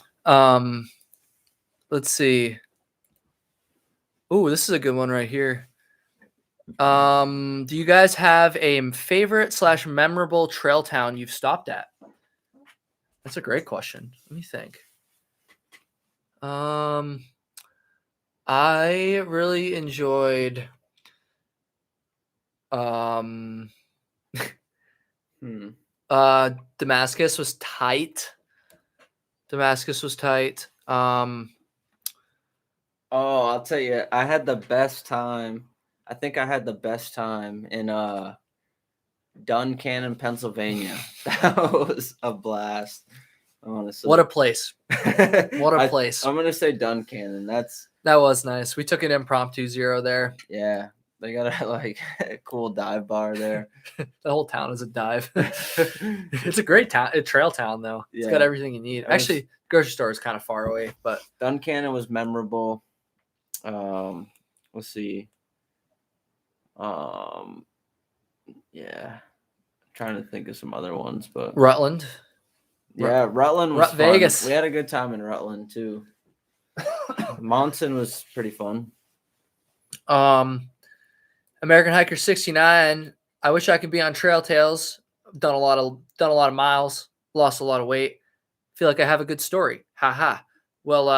Let's see. Oh, this is a good one right here. Do you guys have a favorite / memorable trail town you've stopped at? That's a great question. Let me think. I really enjoyed Damascus was tight. Oh, I'll tell you, I had the best time. I think I had the best time in Duncannon, Pennsylvania. That was a blast. Honestly. What a place. What a place. I'm gonna say Duncannon. That was nice. We took an impromptu 0 there. Yeah. They got a cool dive bar there. The whole town is a dive. It's a great town, a trail town though. Yeah. It's got everything you need. Actually, grocery store is kind of far away, but Duncannon was memorable. Let's see. Yeah. I'm trying to think of some other ones, but Rutland. Yeah, Rutland was fun. Vegas. We had a good time in Rutland too. Monson was pretty fun. American Hiker 69. I wish I could be on Trail Tales. Done a lot of miles, lost a lot of weight. Feel like I have a good story. Haha. Well,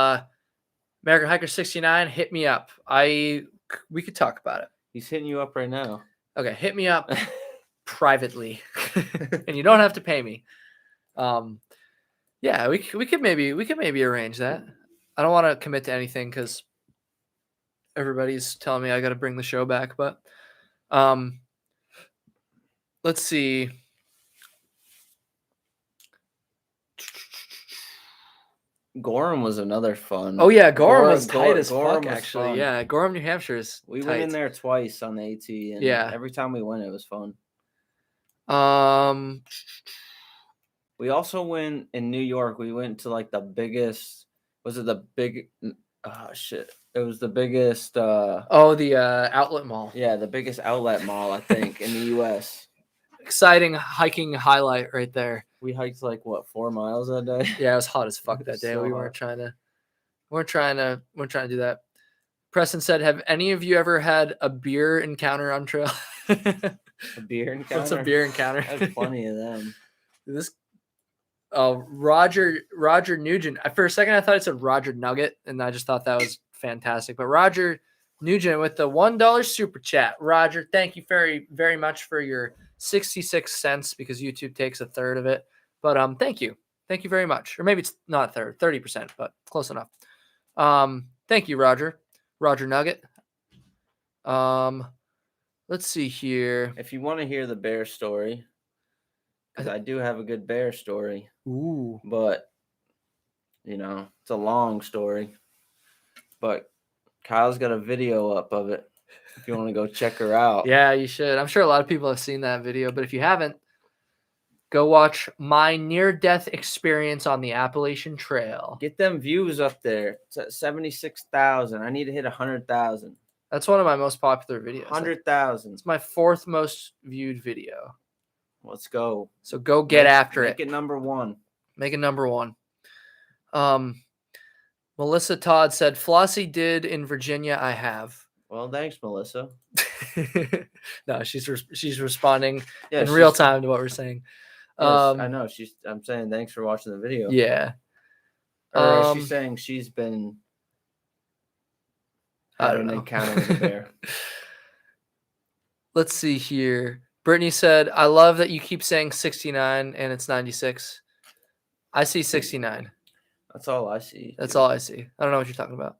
American Hiker 69, hit me up. We could talk about it. He's hitting you up right now. Okay, hit me up privately, and you don't have to pay me. Yeah, we could maybe arrange that. I don't want to commit to anything because everybody's telling me I got to bring the show back, but let's see. Gorham was another fun. Oh yeah, Gorham was tight as fuck. Actually, fun. Yeah, Gorham, New Hampshire is. We went in there twice on the AT, and every time we went, it was fun. We also went in New York. We went to like the biggest. Was it the big? Oh shit! It was the biggest. The outlet mall. Yeah, the biggest outlet mall I think in the U.S. Exciting hiking highlight right there. We hiked 4 miles that day. Yeah, it was hot as fuck that day. So we weren't trying to do that. Preston said, "Have any of you ever had a beer encounter on trail?" A beer encounter. What's a beer encounter? I have plenty of them. Roger Nugent. For a second, I thought it said Roger Nugget, and I just thought that was fantastic. But Roger Nugent with the $1 super chat. Roger, thank you very, very much for your 66 cents because YouTube takes a third of it. But thank you very much. Or maybe it's not a third, 30%, but close enough. Thank you, Roger Nugget. Let's see here. If you want to hear the bear story, because I do have a good bear story. Ooh. But it's a long story. But Kyle's got a video up of it. If you want to go check her out. Yeah, you should. I'm sure a lot of people have seen that video, but if you haven't, go watch my near-death experience on the Appalachian Trail. Get them views up there. It's at 76,000. I need to hit 100,000. That's one of my most popular videos. 100,000. It's my 4th most viewed video. Let's go. So go get after it. Make it number 1. Make it number 1. Melissa Todd said, Flossie did in Virginia, I have. Well, thanks, Melissa. No, she's responding in real time to what we're saying. Yes, I know. I'm saying thanks for watching the video. Yeah. Or she's saying she's been had an encounter with a bear. Let's see here. Brittany said, I love that you keep saying 69 and it's 96. I see 69. That's all I see. That's all I see. I don't know what you're talking about.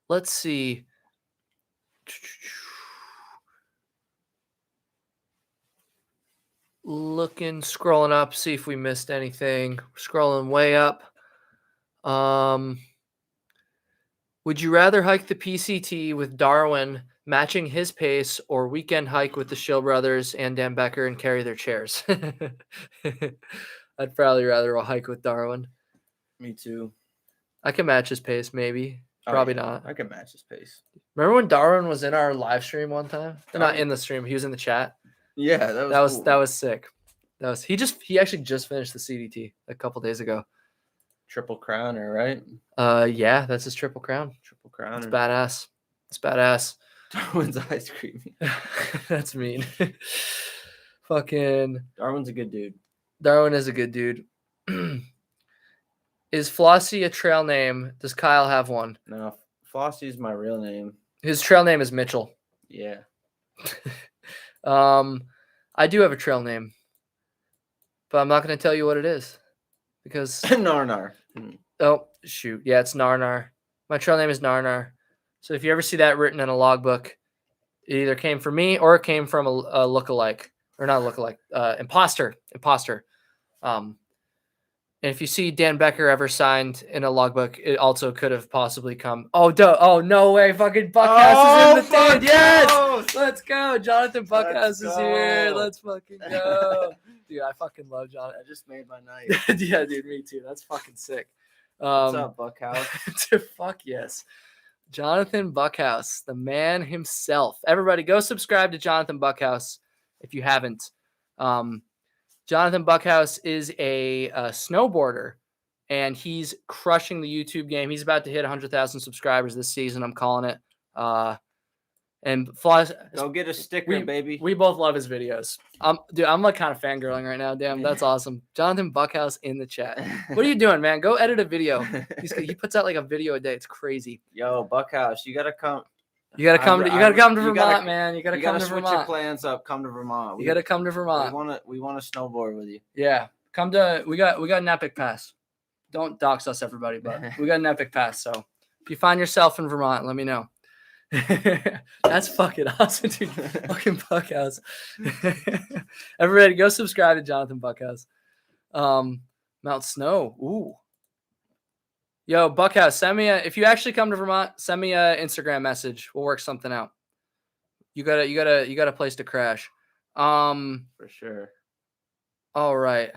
Let's see. Scrolling up, see if we missed anything. Scrolling way up. Would you rather hike the PCT with Darwin matching his pace or weekend hike with the Shill brothers and Dan Becker and carry their chairs? I'd probably rather hike with Darwin. Me too. I can match his pace, maybe. Probably not. I can match his pace. Remember when Darwin was in our live stream one time? Not in the stream. He was in the chat. Yeah, that was sick. He actually just finished the CDT a couple days ago. Triple crowner, right? Yeah, that's his triple crown. Triple crowner. It's badass. Darwin's ice cream. That's mean. Fucking Darwin's a good dude. Darwin is a good dude. Is Flossie a trail name? Does Kyle have one? No, Flossie's my real name. His trail name is Mitchell. Yeah. I do have a trail name, but I'm not going to tell you what it is because Narnar. Oh shoot, yeah, it's Narnar. My trail name is Narnar. So if you ever see that written in a logbook, it either came from me or it came from a lookalike, or not a lookalike, imposter. And if you see Dan Becker ever signed in a logbook, it also could have possibly come. Oh, no way. Fucking Buckhouse is in the thing. Yes. Let's go. Jonathan Buckhouse is here. Let's fucking go. Dude, I fucking love Jonathan. I just made my night. Yeah, dude, me too. That's fucking sick. What's up, Buckhouse? Fuck yes. Jonathan Buckhouse, the man himself. Everybody go subscribe to Jonathan Buckhouse if you haven't. Jonathan Buckhouse is a snowboarder, and he's crushing the YouTube game. He's about to hit 100,000 subscribers this season. I'm calling it. And Floss, go get a sticker, baby. We both love his videos. Dude, I'm like kind of fangirling right now. Damn, that's awesome. Jonathan Buckhouse in the chat. What are you doing, man? Go edit a video. He puts out like a video a day. It's crazy. Yo, Buckhouse, you gotta come. You gotta come to Vermont, man. You gotta come to Vermont. Switch your plans up. Come to Vermont. You gotta come to Vermont. We want to snowboard with you. Yeah, come to. We got an epic pass. Don't dox us, everybody, but we got an epic pass. So if you find yourself in Vermont, let me know. That's fucking awesome, dude. Fucking Buckhouse. Everybody, go subscribe to Jonathan Buckhouse. Mount Snow. Ooh. Yo, Buckhouse, send me if you actually come to Vermont, send me a Instagram message. We'll work something out. You got a place to crash. For sure. All right.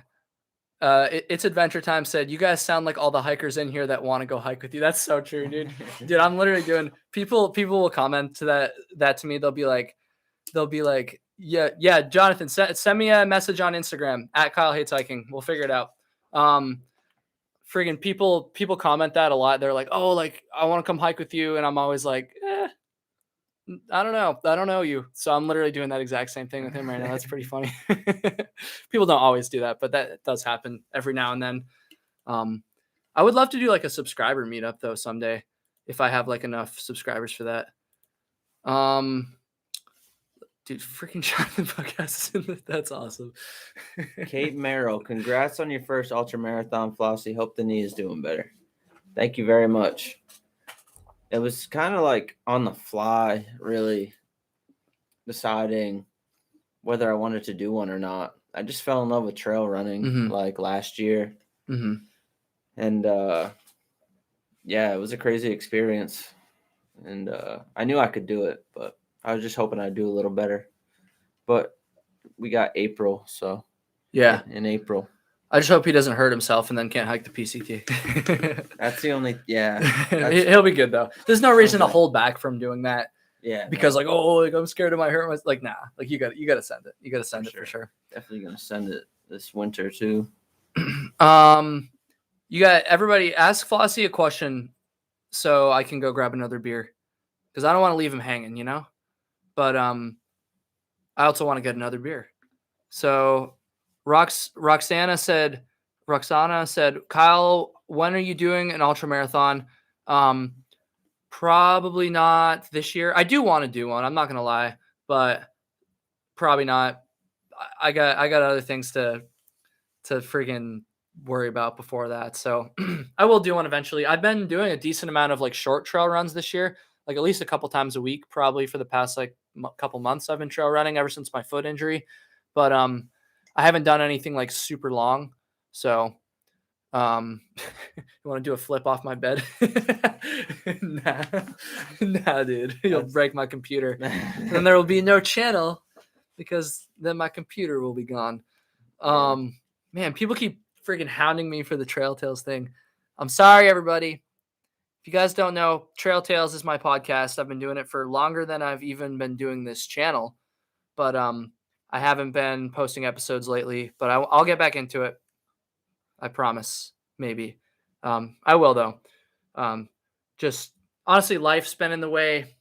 It's Adventure Time said, you guys sound like all the hikers in here that want to go hike with you. That's so true, dude. Dude, I'm literally doing people will comment to that to me. They'll be like, yeah, Jonathan, send me a message on Instagram at Kyle Hitchhiking. We'll figure it out. Friggin' people comment that a lot. They're like, oh, like I want to come hike with you. And I'm always like, I don't know. I don't know you. So I'm literally doing that exact same thing with him right now. That's pretty funny. People don't always do that, but that does happen every now and then. I would love to do like a subscriber meetup though someday if I have like enough subscribers for that. Dude, freaking Jonathan Buckhouse. That's awesome. Kate Merrill, congrats on your first ultra marathon, Flossie. Hope the knee is doing better. Thank you very much. It was kind of like on the fly, really deciding whether I wanted to do one or not. I just fell in love with trail running like last year. Mm-hmm. And yeah, it was a crazy experience. And I knew I could do it, but I was just hoping I'd do a little better. But we got April, so yeah, in April. I just hope he doesn't hurt himself and then can't hike the PCT. That's the only, yeah. He'll be good though. There's no reason to hold back from doing that. Yeah. Because like, oh, like I'm scared I might hurt myself. Like, nah. Like you gotta send it. You gotta send it for sure. Definitely gonna send it this winter too. You got everybody ask Flossie a question so I can go grab another beer. Because I don't want to leave him hanging, you know? But I also want to get another beer. So Roxana said, Kyle, when are you doing an ultra marathon? Probably not this year. I do want to do one. I'm not gonna lie, but probably not. I got other things to friggin' worry about before that. So I will do one eventually. I've been doing a decent amount of like short trail runs this year, like at least a couple times a week, probably for the past like couple months. I've been trail running ever since my foot injury, but I haven't done anything like super long. So you want to do a flip off my bed? Nah, dude. You'll break my computer. And then there will be no channel because then my computer will be gone. Man, people keep freaking hounding me for the Trail Tales thing. I'm sorry, everybody. If you guys don't know, Trail Tales is my podcast. I've been doing it for longer than I've even been doing this channel. But I haven't been posting episodes lately, but I'll get back into it. I promise. Maybe. I will, though. Just honestly, life's been in the way.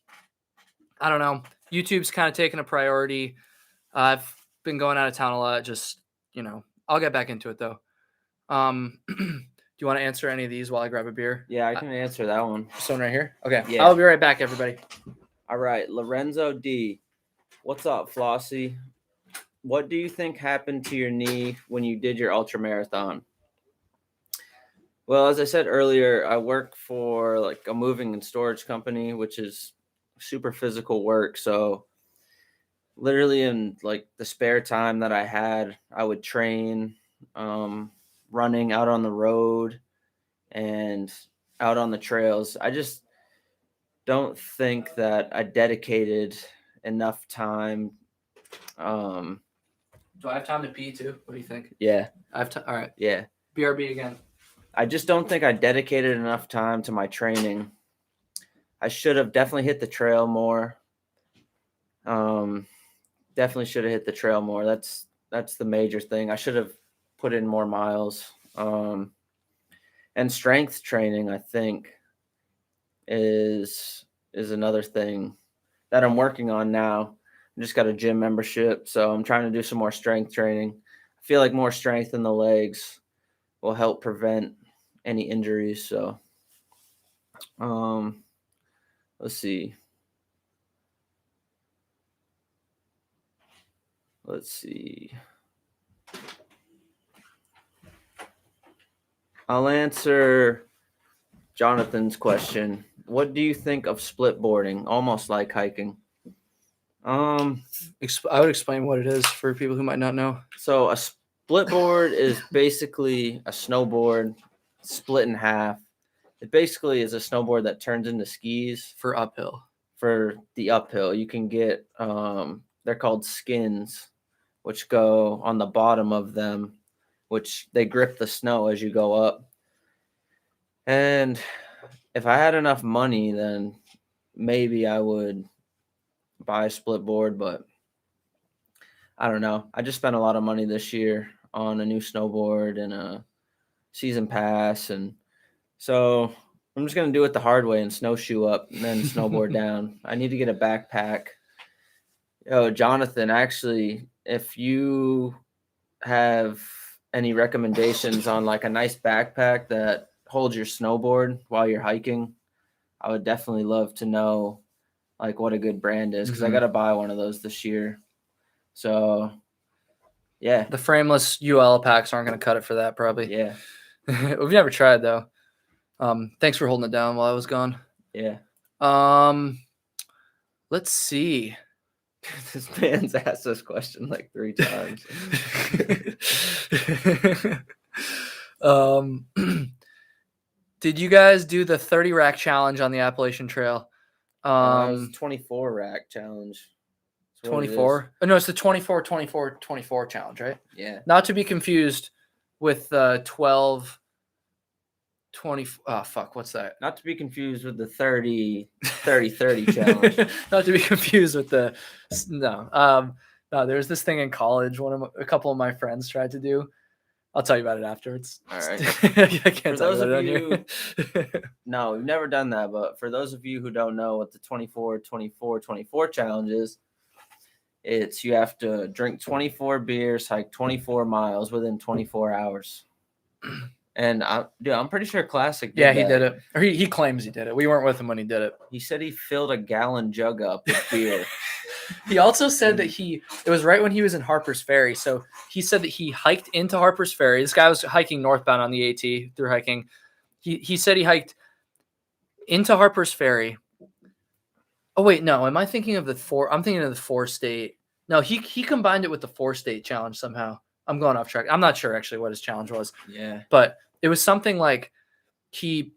I don't know. YouTube's kind of taken a priority. I've been going out of town a lot. Just, I'll get back into it though. Do you want to answer any of these while I grab a beer? Yeah, I can answer that one. This one right here? Okay. Yeah. I'll be right back, everybody. All right. Lorenzo D. What's up, Flossie? What do you think happened to your knee when you did your ultra marathon? Well, as I said earlier, I work for like a moving and storage company, which is super physical work. So literally in like the spare time that I had, I would train, running out on the road and out on the trails. I just don't think that I dedicated enough time. Do I have time to pee too? What do you think? Yeah. I have time. All right. Yeah. BRB again. I just don't think I dedicated enough time to my training. I should have definitely hit the trail more. Definitely should have hit the trail more. That's the major thing. I should have put in more miles. And strength training, I think, is another thing that I'm working on now. I just got a gym membership, so I'm trying to do some more strength training. I feel like more strength in the legs will help prevent any injuries. So, let's see. I'll answer Jonathan's question. What do you think of split boarding? Almost like hiking. I would explain what it is for people who might not know. So a split board is basically a snowboard split in half. It basically is a snowboard that turns into skis for uphill. For the uphill, you can get they're called skins, which go on the bottom of them, which they grip the snow as you go up. And if I had enough money, then maybe I would buy a split board, but I don't know. I just spent a lot of money this year on a new snowboard and a season pass. And so I'm just going to do it the hard way and snowshoe up and then snowboard down. I need to get a backpack. Jonathan, actually, if you have any recommendations on like a nice backpack that holds your snowboard while you're hiking, I would definitely love to know like what a good brand is, because I got to buy one of those this year. So yeah, the frameless UL packs aren't going to cut it for that, probably. Yeah. We've never tried though. Thanks for holding it down while I was gone. Yeah. Let's see. This man's asked this question like 3 times. Did you guys do the 30 rack challenge on the Appalachian Trail? It was 24 rack challenge. 24? Oh, no, it's the 24, 24, 24 challenge, right? Yeah. Not to be confused with the 12, 20. Oh, fuck. What's that? Not to be confused with the 30 challenge. Not to be confused with the no. No, there was this thing in college. A couple of my friends tried to do. I'll tell you about it afterwards. All right. I can't for those of you, no, we've never done that. But for those of you who don't know what the 24, 24, 24 challenge is, it's you have to drink 24 beers, hike 24 miles within 24 hours. And I'm pretty sure Classic did he did it. Or he claims he did it. We weren't with him when he did it. He said he filled a gallon jug up with beer. He also said that it was right when he was in Harper's Ferry. So he said that he hiked into Harper's Ferry. This guy was hiking northbound on the AT through hiking. He said he hiked into Harper's Ferry. Oh, wait, no. Am I thinking of I'm thinking of the 4-state. No, he combined it with the 4-state challenge somehow. I'm going off track. I'm not sure actually what his challenge was. Yeah. But it was something like he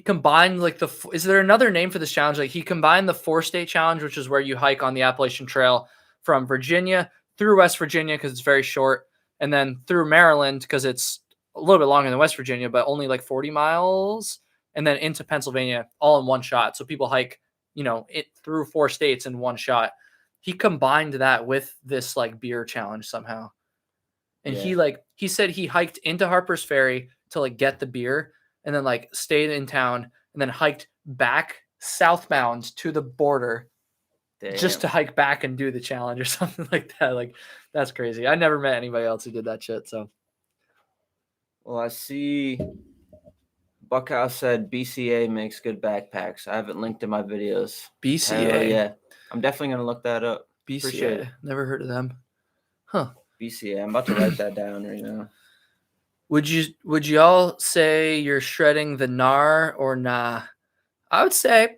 combined like is there another name for this challenge? Like he combined the 4-state challenge, which is where you hike on the Appalachian Trail from Virginia through West Virginia because it's very short, and then through Maryland because it's a little bit longer than West Virginia, but only like 40 miles, and then into Pennsylvania all in one shot. So people hike, it through 4 states in one shot. He combined that with this like beer challenge somehow. And he said he hiked into Harper's Ferry to like get the beer and then like stayed in town and then hiked back southbound to the border just to hike back and do the challenge or something like that. Like, that's crazy. I never met anybody else who did that shit. So, well, I see Buckhouse said BCA makes good backpacks. I haven't linked in my videos. BCA. Hell yeah. I'm definitely going to look that up. BCA. Never heard of them. Huh. BCA. I'm about to write that down right now. Would y'all say you're shredding the gnar or nah? I would say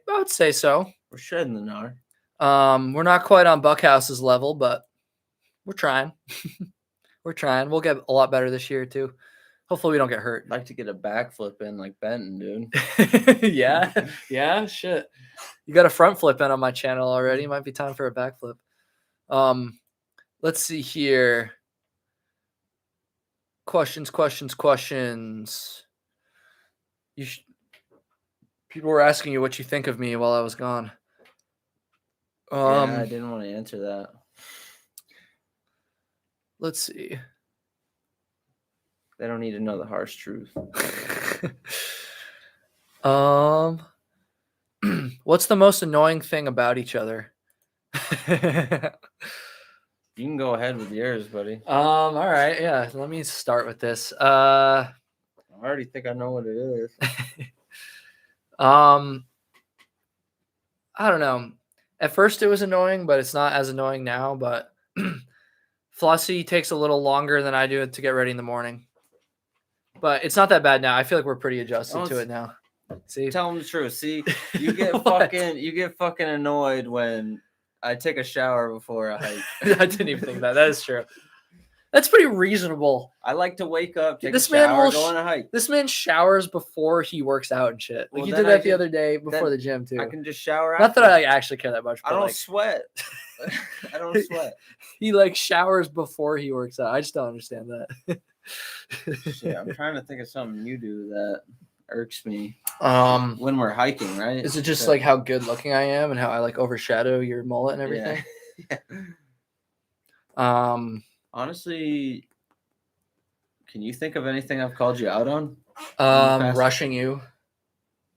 so. We're shredding the gnar. We're not quite on Buckhouse's level, but we're trying. We're trying. We'll get a lot better this year too. Hopefully we don't get hurt. I'd like to get a backflip in like Benton, dude. Yeah, shit. You got a front flip in on my channel already. Might be time for a backflip. Let's see here. Questions. People were asking you what you think of me while I was gone. Yeah, I didn't want to answer that. Let's see. They don't need to know the harsh truth. What's the most annoying thing about each other? You can go ahead with yours, buddy. All right, yeah. Let me start with this. I already think I know what it is. I don't know. At first it was annoying, but it's not as annoying now. But Flossie takes a little longer than I do to get ready in the morning. But it's not that bad now. I feel like we're pretty adjusted to it now. See, tell them the truth. See, you get fucking annoyed when I take a shower before a hike. I didn't even think that. That is true. That's pretty reasonable. I like to wake up, take a shower, go on a hike. This man showers before he works out and shit. Like, Well, he did that the other day before the gym too. I can just shower. Not that I actually care that much. But I don't sweat. I don't sweat. He like showers before he works out. I just don't understand that. Shit, I'm trying to think of something you do that irks me. When we're hiking, right? Is it just like how good looking I am and how I like overshadow your mullet and everything? Yeah. Honestly, can you think of anything I've called you out on? Rushing you.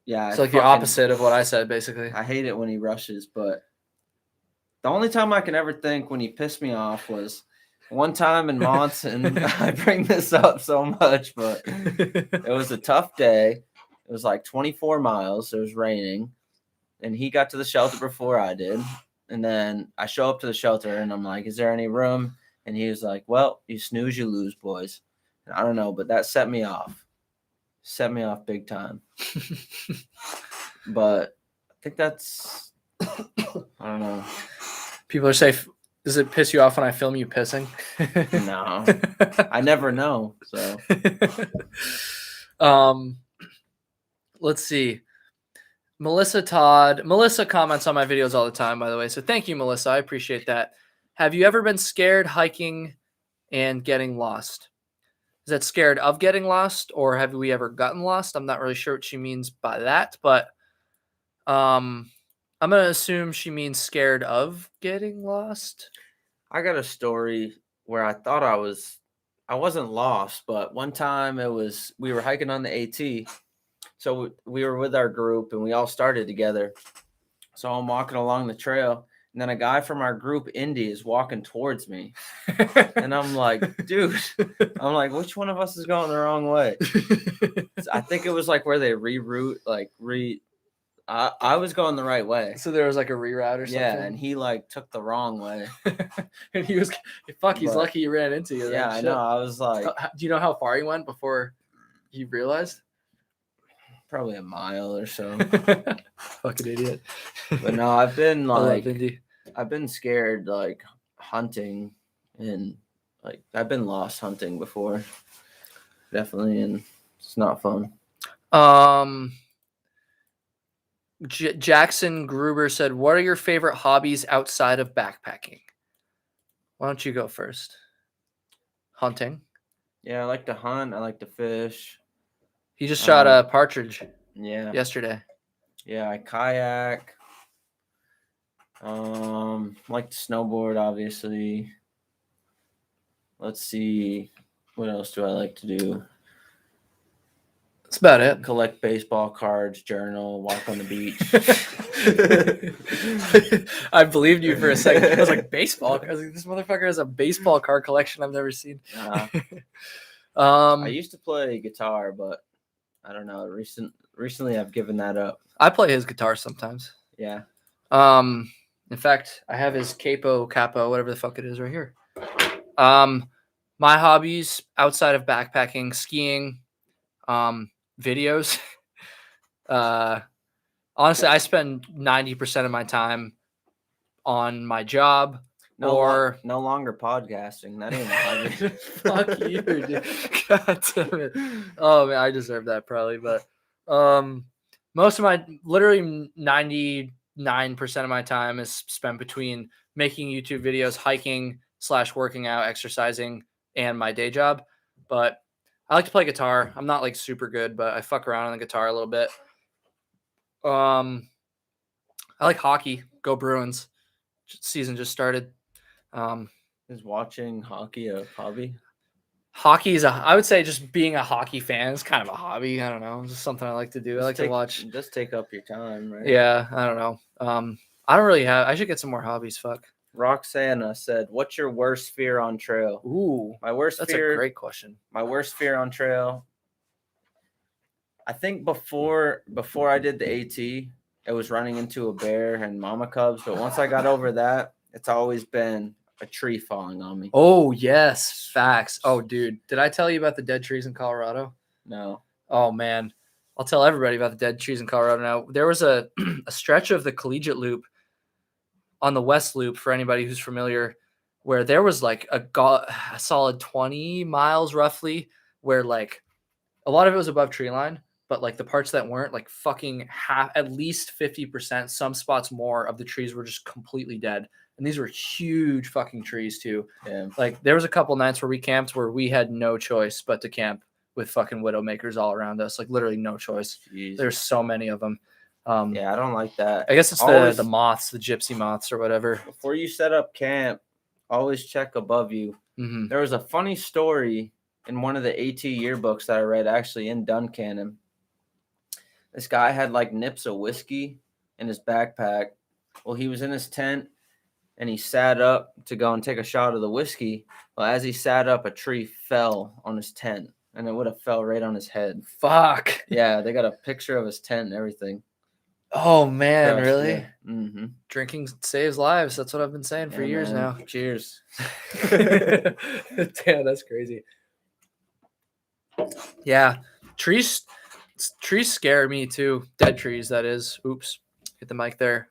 Yeah. It's like the opposite of what I said, basically. I hate it when he rushes, but the only time I can ever think when he pissed me off was one time in Monson. I bring this up so much, but it was a tough day. It was like 24 miles. It was raining, and he got to the shelter before I did. And then I show up to the shelter, and I'm like, "Is there any room?" And he was like, "Well, you snooze, you lose, boys." And I don't know, but that set me off. Set me off big time. But I think that's, I don't know. People are saying, does it piss you off when I film you pissing? No. I never know. So. Let's see. Melissa comments on my videos all the time, by the way. So thank you, Melissa. I appreciate that. Have you ever been scared hiking and getting lost? Is that scared of getting lost, or have we ever gotten lost? I'm not really sure what she means by that, but I'm going to assume she means scared of getting lost. I got a story where I thought I wasn't lost, but one time we were hiking on the AT. So we were with our group and we all started together. So I'm walking along the trail, and then a guy from our group, Indy, is walking towards me. And I'm like, dude, which one of us is going the wrong way? I think it was like where they reroute, I was going the right way. So there was like a reroute or something? Yeah, and he like took the wrong way. And he's lucky he ran into you. Yeah, I know. I was like... Do you know how far he went before he realized? Probably a mile or so. Fucking idiot. But no, I've been scared like hunting, and like I've been lost hunting before. Definitely, and it's not fun. Jackson Gruber said, "What are your favorite hobbies outside of backpacking?" Why don't you go first? Hunting. Yeah, I like to hunt. I like to fish. He just shot a partridge. Yeah. Yesterday. Yeah, I kayak. Like to snowboard, obviously. Let's see. What else do I like to do? That's about it. Collect baseball cards, journal, walk on the beach. I believed you for a second. I was like, baseball? I was like, this motherfucker has a baseball card collection I've never seen. I used to play guitar, but I don't know. Recently, I've given that up. I play his guitar sometimes. Yeah. In fact, I have his capo, whatever the fuck it is, right here. My hobbies outside of backpacking, skiing, videos. Honestly, I spend 90% of my time on my job. No longer podcasting. That ain't a hobby. Fuck you, dude. God damn it. Oh man, I deserve that probably, but most of my literally 99% of my time is spent between making YouTube videos, hiking / working out, exercising, and my day job. But I like to play guitar. I'm not like super good, but I fuck around on the guitar a little bit. I like hockey. Go Bruins. Season just started. Is watching hockey a hobby? Hockey is I would say just being a hockey fan is kind of a hobby. I don't know. It's just something I like to do. I like to watch. Just take up your time, right? Yeah, I don't know. I don't really have. I should get some more hobbies. Fuck. Roxana said, "What's your worst fear on trail?" Ooh, that's a great question. My worst fear on trail. I think before I did the AT, it was running into a bear and mama cubs. But once I got over that, it's always been a tree falling on me. Oh yes, facts. Oh dude, did I tell you about the dead trees in Colorado? No. Oh man, I'll tell everybody about the dead trees in Colorado now. There was a stretch of the Collegiate Loop on the West Loop, for anybody who's familiar, where there was like a solid 20 miles roughly, where like a lot of it was above tree line, but like the parts that weren't, like fucking at least 50%, some spots more of the trees were just completely dead. And these were huge fucking trees too. Yeah. Like there was a couple nights where we camped where we had no choice but to camp with fucking widowmakers all around us. Like literally no choice. Jeez. There's so many of them. Yeah, I don't like that. I guess it's the moths, the gypsy moths or whatever. Before you set up camp, always check above you. Mm-hmm. There was a funny story in one of the AT yearbooks that I read, actually in Duncannon. This guy had like nips of whiskey in his backpack. Well, he was in his tent and he sat up to go and take a shot of the whiskey. Well, as he sat up, a tree fell on his tent and it would have fell right on his head. Fuck. Yeah, they got a picture of his tent and everything. Oh man, really? Yeah. Mm-hmm. Drinking saves lives. That's what I've been saying for years now. Cheers. Damn, that's crazy. Yeah, trees scare me too. Dead trees, that is. Oops, hit the mic there.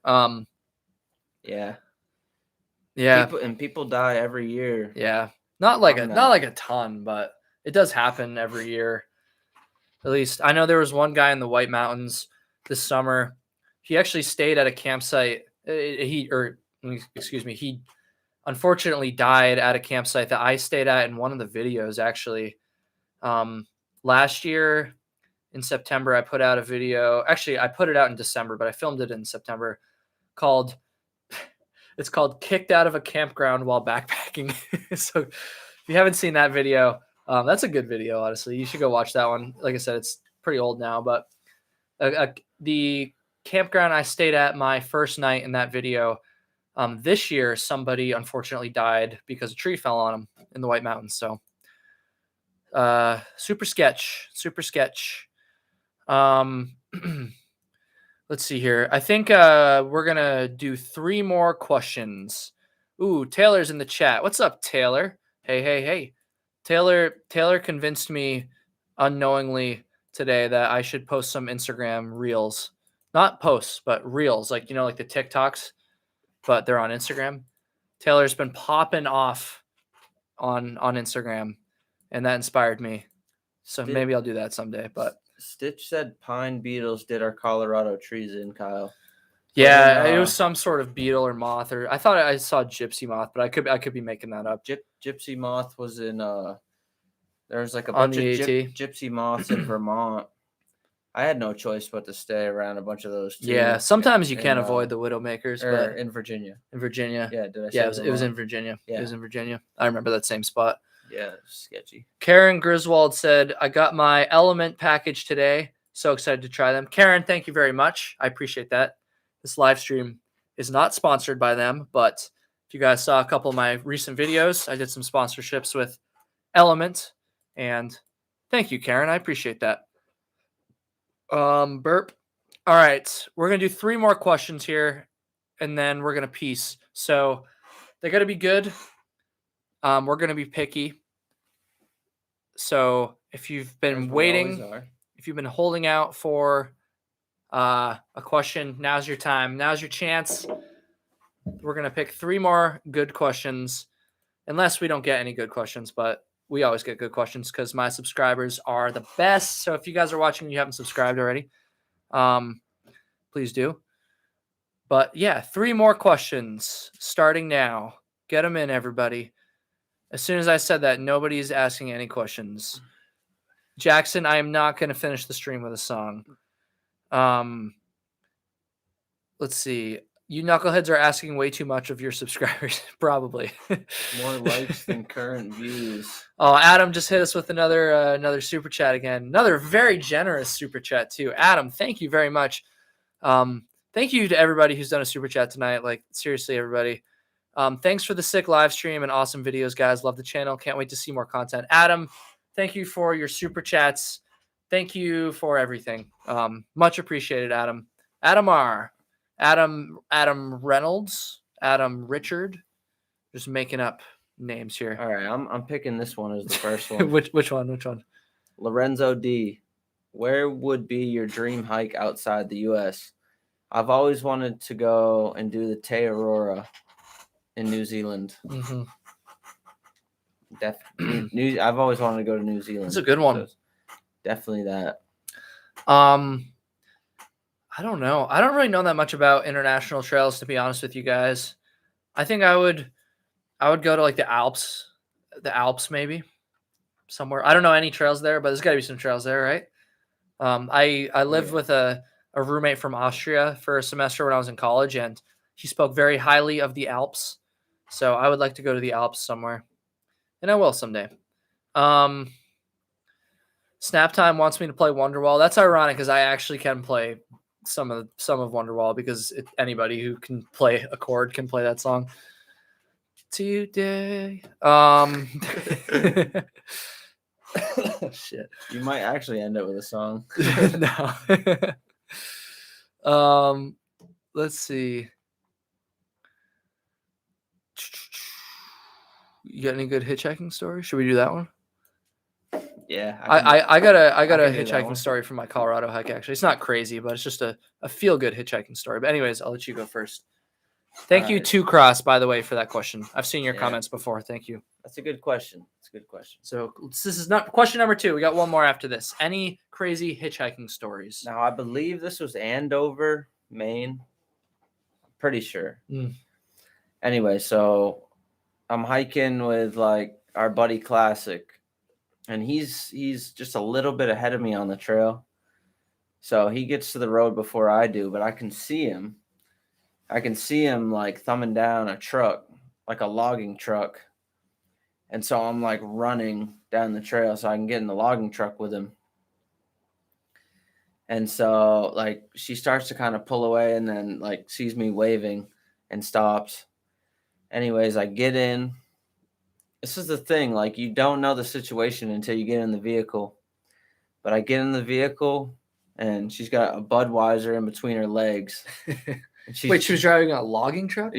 Yeah. People die every year. Yeah, not like a ton, but it does happen every year. At least I know there was one guy in the White Mountains this summer. He actually stayed at a campsite. He unfortunately died at a campsite that I stayed at in one of the videos, actually. Last year in September, I put out a video. Actually, I put it out in December, but I filmed it in September. It's called "Kicked Out of a Campground While Backpacking." So if you haven't seen that video, that's a good video. Honestly, you should go watch that one. Like I said, it's pretty old now, but the campground I stayed at my first night in that video, this year somebody unfortunately died because a tree fell on him in the White Mountains. So super sketch. Let's see here. I think we're gonna do 3 more questions. Ooh, Taylor's in the chat. What's up, Taylor? Hey. Taylor convinced me unknowingly today that I should post some Instagram reels. Not posts, but reels, like, you know, like the TikToks, but they're on Instagram. Taylor's been popping off on Instagram, and that inspired me. So maybe I'll do that someday. But Stitch said pine beetles did our Colorado trees in, Kyle. Yeah, it was some sort of beetle or moth, or I thought I saw gypsy moth, but I could be making that up. Gypsy moth was in there's like a bunch of gypsy moths in Vermont. I had no choice but to stay around a bunch of those too. Yeah, sometimes you can't avoid the widowmakers, but in Virginia. In Virginia. Yeah, did I say it was in Virginia. Yeah. It was in Virginia. I remember that same spot. Yeah, sketchy. Karen Griswold said, I got my Element package today. So excited to try them. Karen, thank you very much. I appreciate that. This live stream is not sponsored by them, but if you guys saw a couple of my recent videos, I did some sponsorships with Element, and thank you, Karen. I appreciate that. Burp. All right, we're gonna do 3 more questions here, and then we're gonna peace. So they gotta be good. We're gonna be picky. So if you've been waiting, if you've been holding out for a question, now's your time. Now's your chance. We're gonna pick 3 more good questions, unless we don't get any good questions, but we always get good questions because my subscribers are the best. So if you guys are watching and you haven't subscribed already, please do. But yeah, 3 more questions starting now. Get them in, everybody. As soon as I said that, nobody's asking any questions. Jackson, I am not going to finish the stream with a song. Let's see. You knuckleheads are asking way too much of your subscribers, probably. More likes than current views. Oh, Adam just hit us with another super chat again. Another very generous super chat too. Adam, thank you very much. Thank you to everybody who's done a super chat tonight. Like, seriously, everybody. Thanks for the sick live stream and awesome videos, guys. Love the channel. Can't wait to see more content. Adam, thank you for your super chats. Thank you for everything. Much appreciated, Adam. Adam R. Adam Reynolds. Adam Richard. Just making up names here. All right, I'm picking this one as the first one. Which one? Lorenzo D. Where would be your dream hike outside the U.S.? I've always wanted to go and do the Te Aurora in New Zealand. Mm-hmm. I've always wanted to go to New Zealand. It's a good one. So definitely that. I don't know. I don't really know that much about international trails, to be honest with you guys. I think I would go to like the Alps maybe somewhere. I don't know any trails there, but there's got to be some trails there, right? I lived with a roommate from Austria for a semester when I was in college, and he spoke very highly of the Alps. So I would like to go to the Alps somewhere, and I will someday. Snaptime wants me to play Wonderwall. That's ironic because I actually can play some of Wonderwall because anybody who can play a chord can play that song. Today, shit. You might actually end up with a song. No. Let's see. You got any good hitchhiking stories? Should we do that one? Yeah. I got a hitchhiking story from my Colorado hike, actually. It's not crazy, but it's just a feel-good hitchhiking story. But anyways, I'll let you go first. Thank you, Two Cross, by the way, for that question. I've seen your comments before. Thank you. That's a good question. So this is not question number 2. We got one more after this. Any crazy hitchhiking stories? Now, I believe this was Andover, Maine. Pretty sure. Anyway, so I'm hiking with like our buddy Classic, and he's just a little bit ahead of me on the trail. So he gets to the road before I do, but I can see him like thumbing down a truck, like a logging truck. And so I'm like running down the trail so I can get in the logging truck with him. And so like she starts to kind of pull away and then like sees me waving and stops. Anyways, I get in. This is the thing, like you don't know the situation until you get in the vehicle. But I get in the vehicle and she's got a Budweiser in between her legs. Wait, she was driving a logging truck?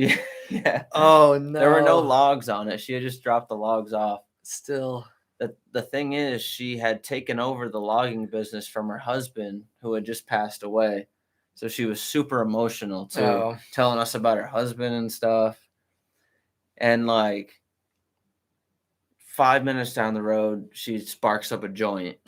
Yeah. Oh, no. There were no logs on it. She had just dropped the logs off. Still. The thing is, she had taken over the logging business from her husband, who had just passed away. So she was super emotional, too, telling us about her husband and stuff. And, like, 5 minutes down the road, she sparks up a joint.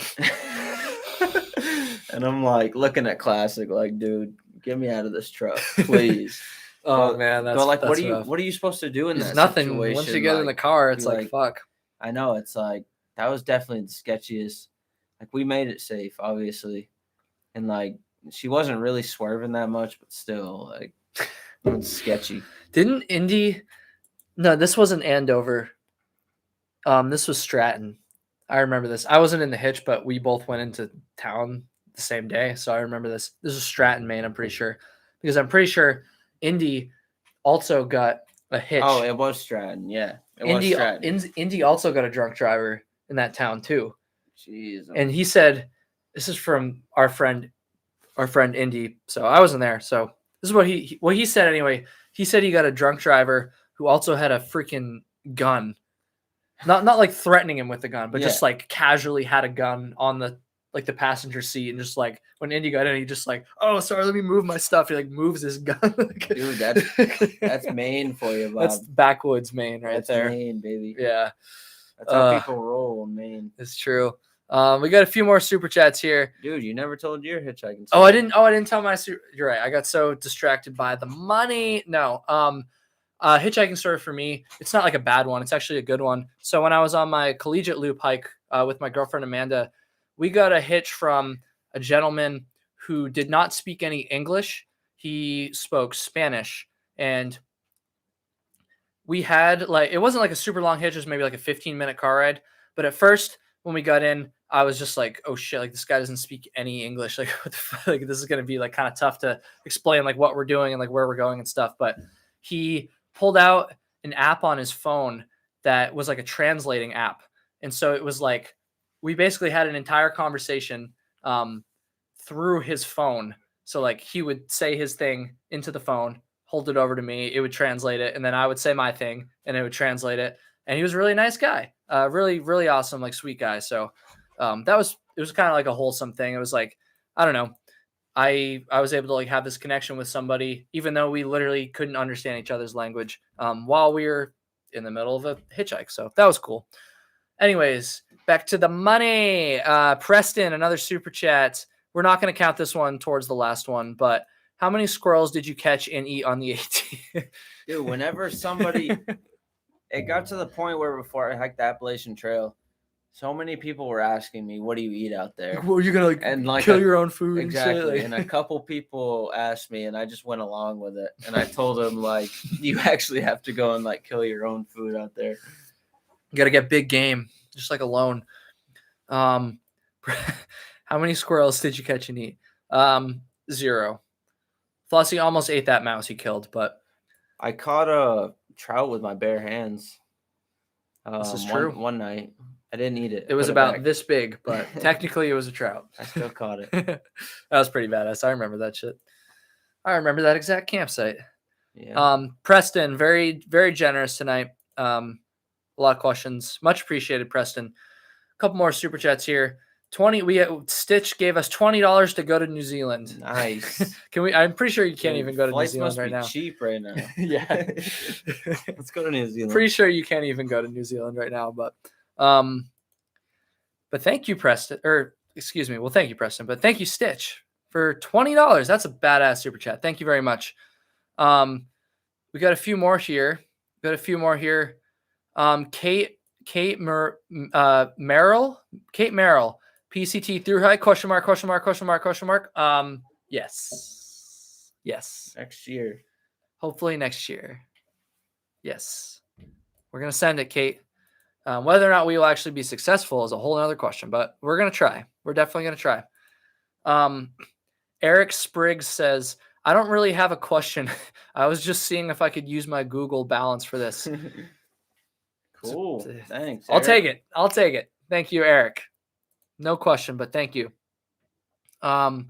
And I'm, like, looking at Classic, like, dude, get me out of this truck, please. Man, that's like, that's what are you supposed to do in that nothing. situation? Once you get in the car, it's like fuck. I know, it's like that was definitely the sketchiest. Like we made it safe, obviously, and like she wasn't really swerving that much, but still, like it's sketchy. Didn't Indy? No, this wasn't Andover. This was Stratton. I remember this. I wasn't in the hitch, but we both went into town the same day, so I remember this. This was Stratton, Maine, I'm pretty sure. because I'm pretty sure Indy also got a hitch. Oh, it was Stratton. Yeah, was Stratton. Indy also got a drunk driver in that town too. Jeez. And he said, this is from our friend Indy. So I wasn't there. So this is what he said anyway. He said he got a drunk driver who also had a freaking gun. Not like threatening him with the gun, but just like casually had a gun on the passenger seat, and just like when Indy got in, he just like, oh sorry, let me move my stuff. He like moves his gun. Dude, that's Maine for you, Bob. That's backwoods Maine right there. Maine, baby. Yeah. That's how people roll in Maine. It's true. We got a few more super chats here. Dude, you never told your hitchhiking story. Oh, I didn't tell my super. You're right. I got so distracted by the money. No. Hitchhiking story for me, it's not like a bad one. It's actually a good one. So when I was on my Collegiate loop hike with my girlfriend Amanda, we got a hitch from a gentleman who did not speak any English. He spoke Spanish, and we had it wasn't like a super long hitch. It was maybe like a 15-minute car ride. But at first, when we got in, I was just like, oh shit, like this guy doesn't speak any English. Like, what the fuck? Like this is going to be like kind of tough to explain like what we're doing and like where we're going and stuff. But he pulled out an app on his phone that was like a translating app. And so it was like, we basically had an entire conversation through his phone. So like he would say his thing into the phone, hold it over to me, it would translate it. And then I would say my thing and it would translate it. And he was a really nice guy, really, really awesome, like sweet guy. So it was kind of like a wholesome thing. It was like, I don't know. I was able to like have this connection with somebody, even though we literally couldn't understand each other's language while we were in the middle of a hitchhike. So that was cool. Anyways, back to the money. Preston, another super chat. We're not going to count this one towards the last one, but how many squirrels did you catch and eat on the AT? Dude, whenever somebody, it got to the point where before I hiked the Appalachian Trail, so many people were asking me, what do you eat out there? Well, you're going to kill your own food. Exactly. And a couple people asked me, and I just went along with it. And I told them, like, you actually have to go and, like, kill your own food out there. You got to get big game, just like a loan. How many squirrels did you catch and eat? 0. Flossie almost ate that mouse he killed, but I caught a trout with my bare hands. This is true. One night. I didn't eat it. It was about this big, but technically it was a trout. I still caught it. That was pretty badass. I remember that shit. I remember that exact campsite. Yeah. Preston, very, very generous tonight. A lot of questions. Much appreciated, Preston. A couple more super chats here. Stitch gave us $20 to go to New Zealand. Nice. I'm pretty sure you can't even go to New Zealand right now. Cheap right now. Yeah. Let's go to New Zealand. Pretty sure you can't even go to New Zealand right now, but thank you, Preston. Well, thank you, Preston. But thank you, Stitch, for $20. That's a badass super chat. Thank you very much. We got a few more here. Kate Merrill, PCT through high, question mark. Yes. Next year. Hopefully next year. Yes. We're going to send it, Kate. Whether or not we will actually be successful is a whole other question, but we're going to try. We're definitely going to try. Eric Spriggs says, I don't really have a question. I was just seeing if I could use my Google balance for this. Cool. Thanks. I'll take it. Thank you, Eric. No question, but thank you. We're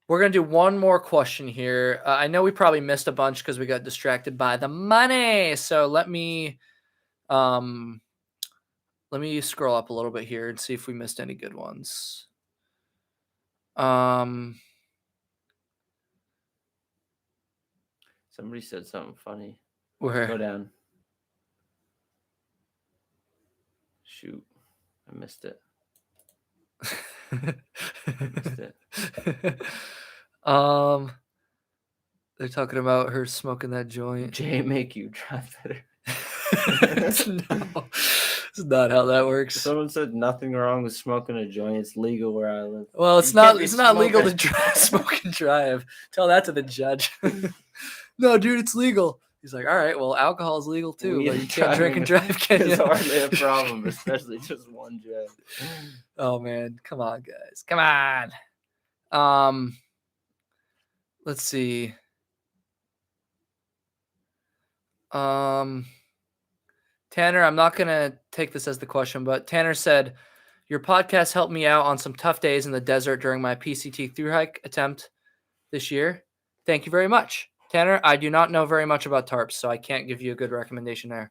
going to do one more question here. I know we probably missed a bunch because we got distracted by the money. So let me scroll up a little bit here and see if we missed any good ones. Somebody said something funny. Where? Go down. Shoot. I missed it. They're talking about her smoking that joint. Jay make you drive better. No, it's not how that works. Someone said nothing wrong with smoking a joint. It's legal where I live. Well, it's not legal to smoke and drive. Tell that to the judge. No, dude, it's legal. He's like, all right, well, alcohol is legal too, but you can't drink and drive, can you? It's hardly a problem, especially just one jab. Oh man, come on, guys, come on. let's see. Tanner, I'm not going to take this as the question, but Tanner said, your podcast helped me out on some tough days in the desert during my PCT thru hike attempt this year. Thank you very much. Tanner, I do not know very much about tarps, so I can't give you a good recommendation there.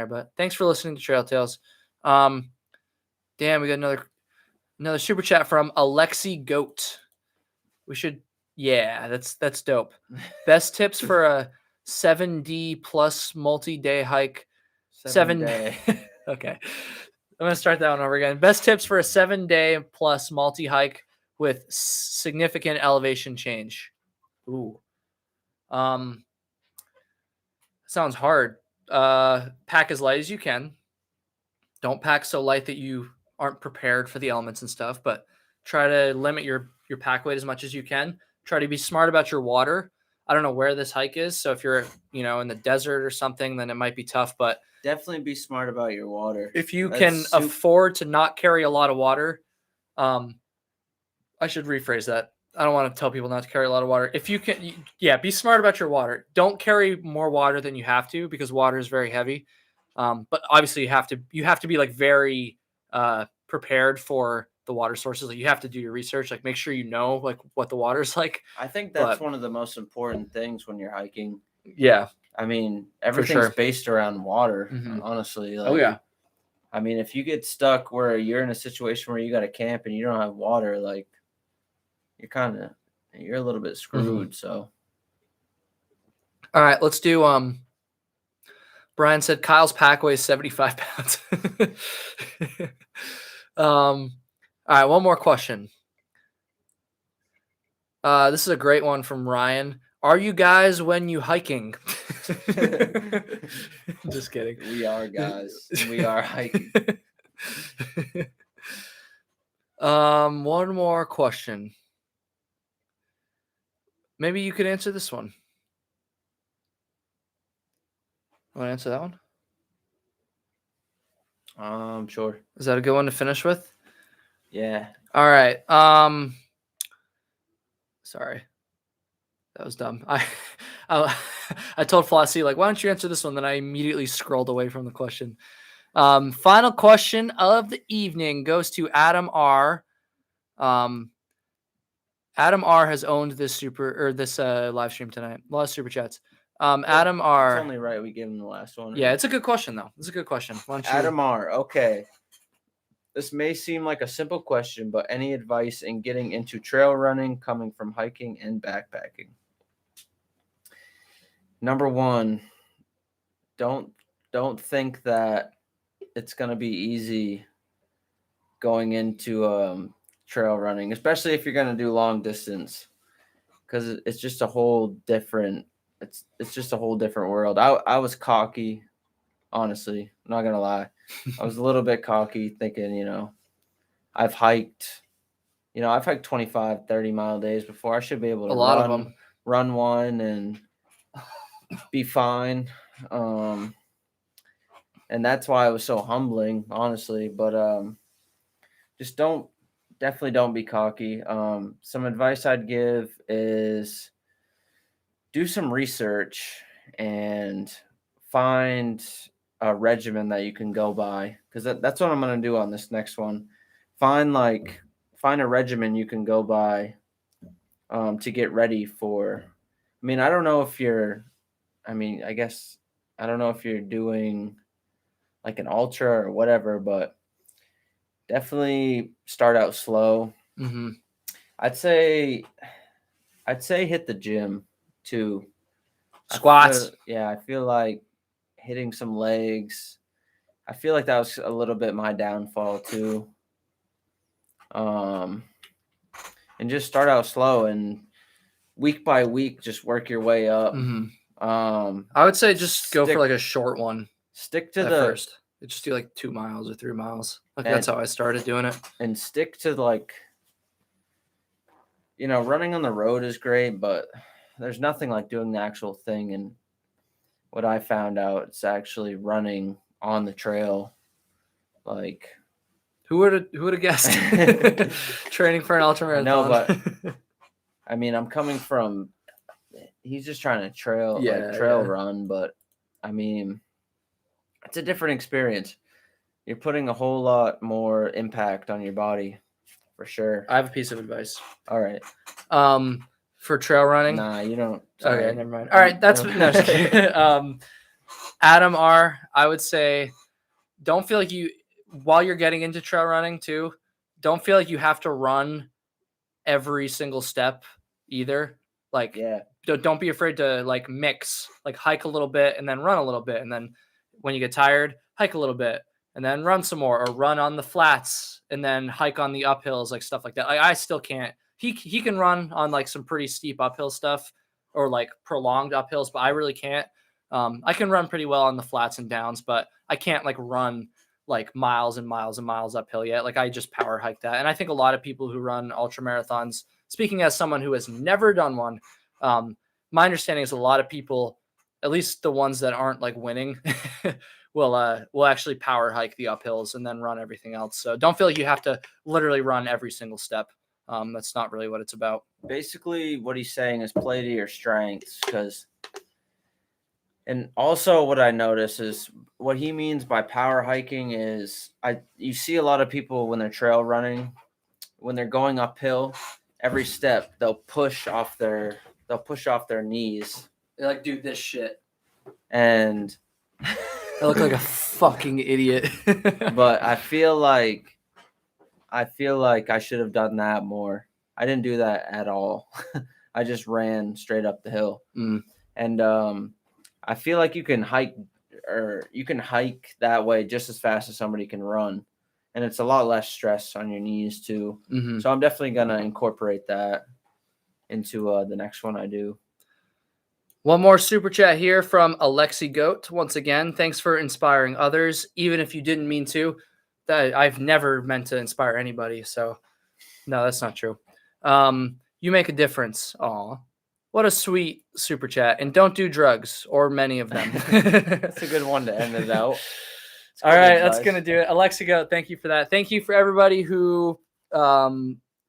But thanks for listening to Trail Tales. Damn, we got another super chat from Alexi Goat. That's dope. Best tips for a 7D plus multi-day hike. 7-day. Okay. I'm going to start that one over again. Best tips for a 7-day plus multi-hike with significant elevation change. Ooh. Sounds hard. Pack as light as you can. Don't pack so light that you aren't prepared for the elements and stuff, but try to limit your pack weight as much as you can. Try to be smart about your water. I don't know where this hike is, so if you're, in the desert or something, then it might be tough, but definitely be smart about your water. If you can afford to not carry a lot of water, I should rephrase that. I don't want to tell people not to carry a lot of water. If you can, be smart about your water. Don't carry more water than you have to because water is very heavy. But obviously you have to be like very prepared for the water sources. Like you have to do your research. Like make sure you know like what the water's like. I think that's one of the most important things when you're hiking. Yeah. I mean, everything's based around water, honestly. Like, oh yeah. I mean, if you get stuck where you're in a situation where you got to camp and you don't have water, like you're a little bit screwed. So, all right, let's do. Brian said Kyle's pack weighs 75 pounds. All right, one more question. This is a great one from Ryan. Are you guys when you hiking? Just kidding. We are guys. We are hiking. One more question. Maybe you could answer this one. Want to answer that one? Sure. Is that a good one to finish with? Yeah. All right. Sorry. That was dumb. I told Flossie, like, why don't you answer this one? Then I immediately scrolled away from the question. Final question of the evening goes to Adam R. Adam R has owned this live stream tonight. A lot of super chats. Adam R. It's only right we give him the last one. Yeah, it's a good question though. It's a good question. Why don't you... Adam R. Okay. This may seem like a simple question, but any advice in getting into trail running coming from hiking and backpacking? Number one, don't think that it's going to be easy going into trail running, especially if you're going to do long distance, because it's just a whole different world. I was cocky, honestly. I'm not going to lie. I was a little bit cocky thinking, I've hiked 25, 30 mile days before. I should be able to run one and be fine. And that's why it was so humbling, honestly. But just definitely don't be cocky. Some advice I'd give is do some research and find a regimen that you can go by, because that's what I'm going to do on this next one. Find a regimen you can go by to get ready for. I don't know if you're doing like an ultra or whatever, but definitely start out slow. Mm-hmm. I'd say hit the gym too. Squats. I feel like hitting some legs. I feel like that was a little bit my downfall too. And just start out slow and week by week, just work your way up. Mm-hmm. I would say just go for like a short one. Stick to first. Just do like 2 miles or 3 miles. That's how I started doing it. And stick to running on the road is great, but there's nothing like doing the actual thing. And what I found out, it's actually running on the trail. Like, who would have guessed? Training for an ultramarathon. No, but I mean, I'm coming from. He's just trying to trail Yeah. run, but I mean, it's a different experience. You're putting a whole lot more impact on your body, for sure. I have a piece of advice. All right. For trail running. Nah, you don't. Sorry. Okay, never mind. All right, that's no. Just kidding. Adam R. I would say, don't feel like you while you're getting into trail running too. Don't feel like you have to run every single step either. Like, Yeah. don't be afraid to like mix, like hike a little bit and then run a little bit, and then when you get tired, hike a little bit and then run some more, or run on the flats and then hike on the uphills, like stuff like that. I still can't. He can run on like some pretty steep uphill stuff or like prolonged uphills, but I really can't. I can run pretty well on the flats and downs, but I can't like run like miles and miles and miles uphill yet. Like I just power hike that. And I think a lot of people who run ultra marathons, speaking as someone who has never done one, my understanding is a lot of people, at least the ones that aren't like winning, will actually power hike the uphills and then run everything else. So don't feel like you have to literally run every single step. That's not really what it's about. Basically, what he's saying is play to your strengths, and also what I notice is what he means by power hiking is you see a lot of people when they're trail running, when they're going uphill, every step they'll push off their knees. They like do this shit. And I look like a fucking idiot. But I feel like I should have done that more. I didn't do that at all. I just ran straight up the hill. And I feel like you can hike that way just as fast as somebody can run. And it's a lot less stress on your knees too. Mm-hmm. So I'm definitely going to incorporate that into the next one I do. One more super chat here from Alexi Goat. Once again, thanks for inspiring others, even if you didn't mean to. That I've never meant to inspire anybody. So no, that's not true. You make a difference. Aw, what a sweet super chat. And don't do drugs or many of them. That's a good one to end it out. All right, that's going to do it. Alexa Goat, thank you for that. Thank you for everybody who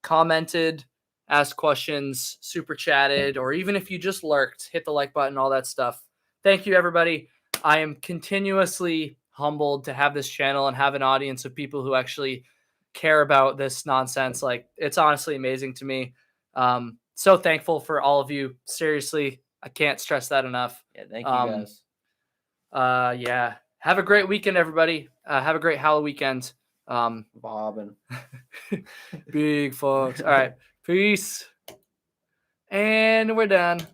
commented, asked questions, super chatted, or even if you just lurked, hit the like button, all that stuff. Thank you, everybody. I am continuously humbled to have this channel and have an audience of people who actually care about this nonsense. Like, it's honestly amazing to me. So thankful for all of you. Seriously, I can't stress that enough. Yeah, thank you guys. Yeah. Have a great weekend, everybody. Have a great Halloween weekend. Bobbing. Big fucks. All right. Peace. And we're done.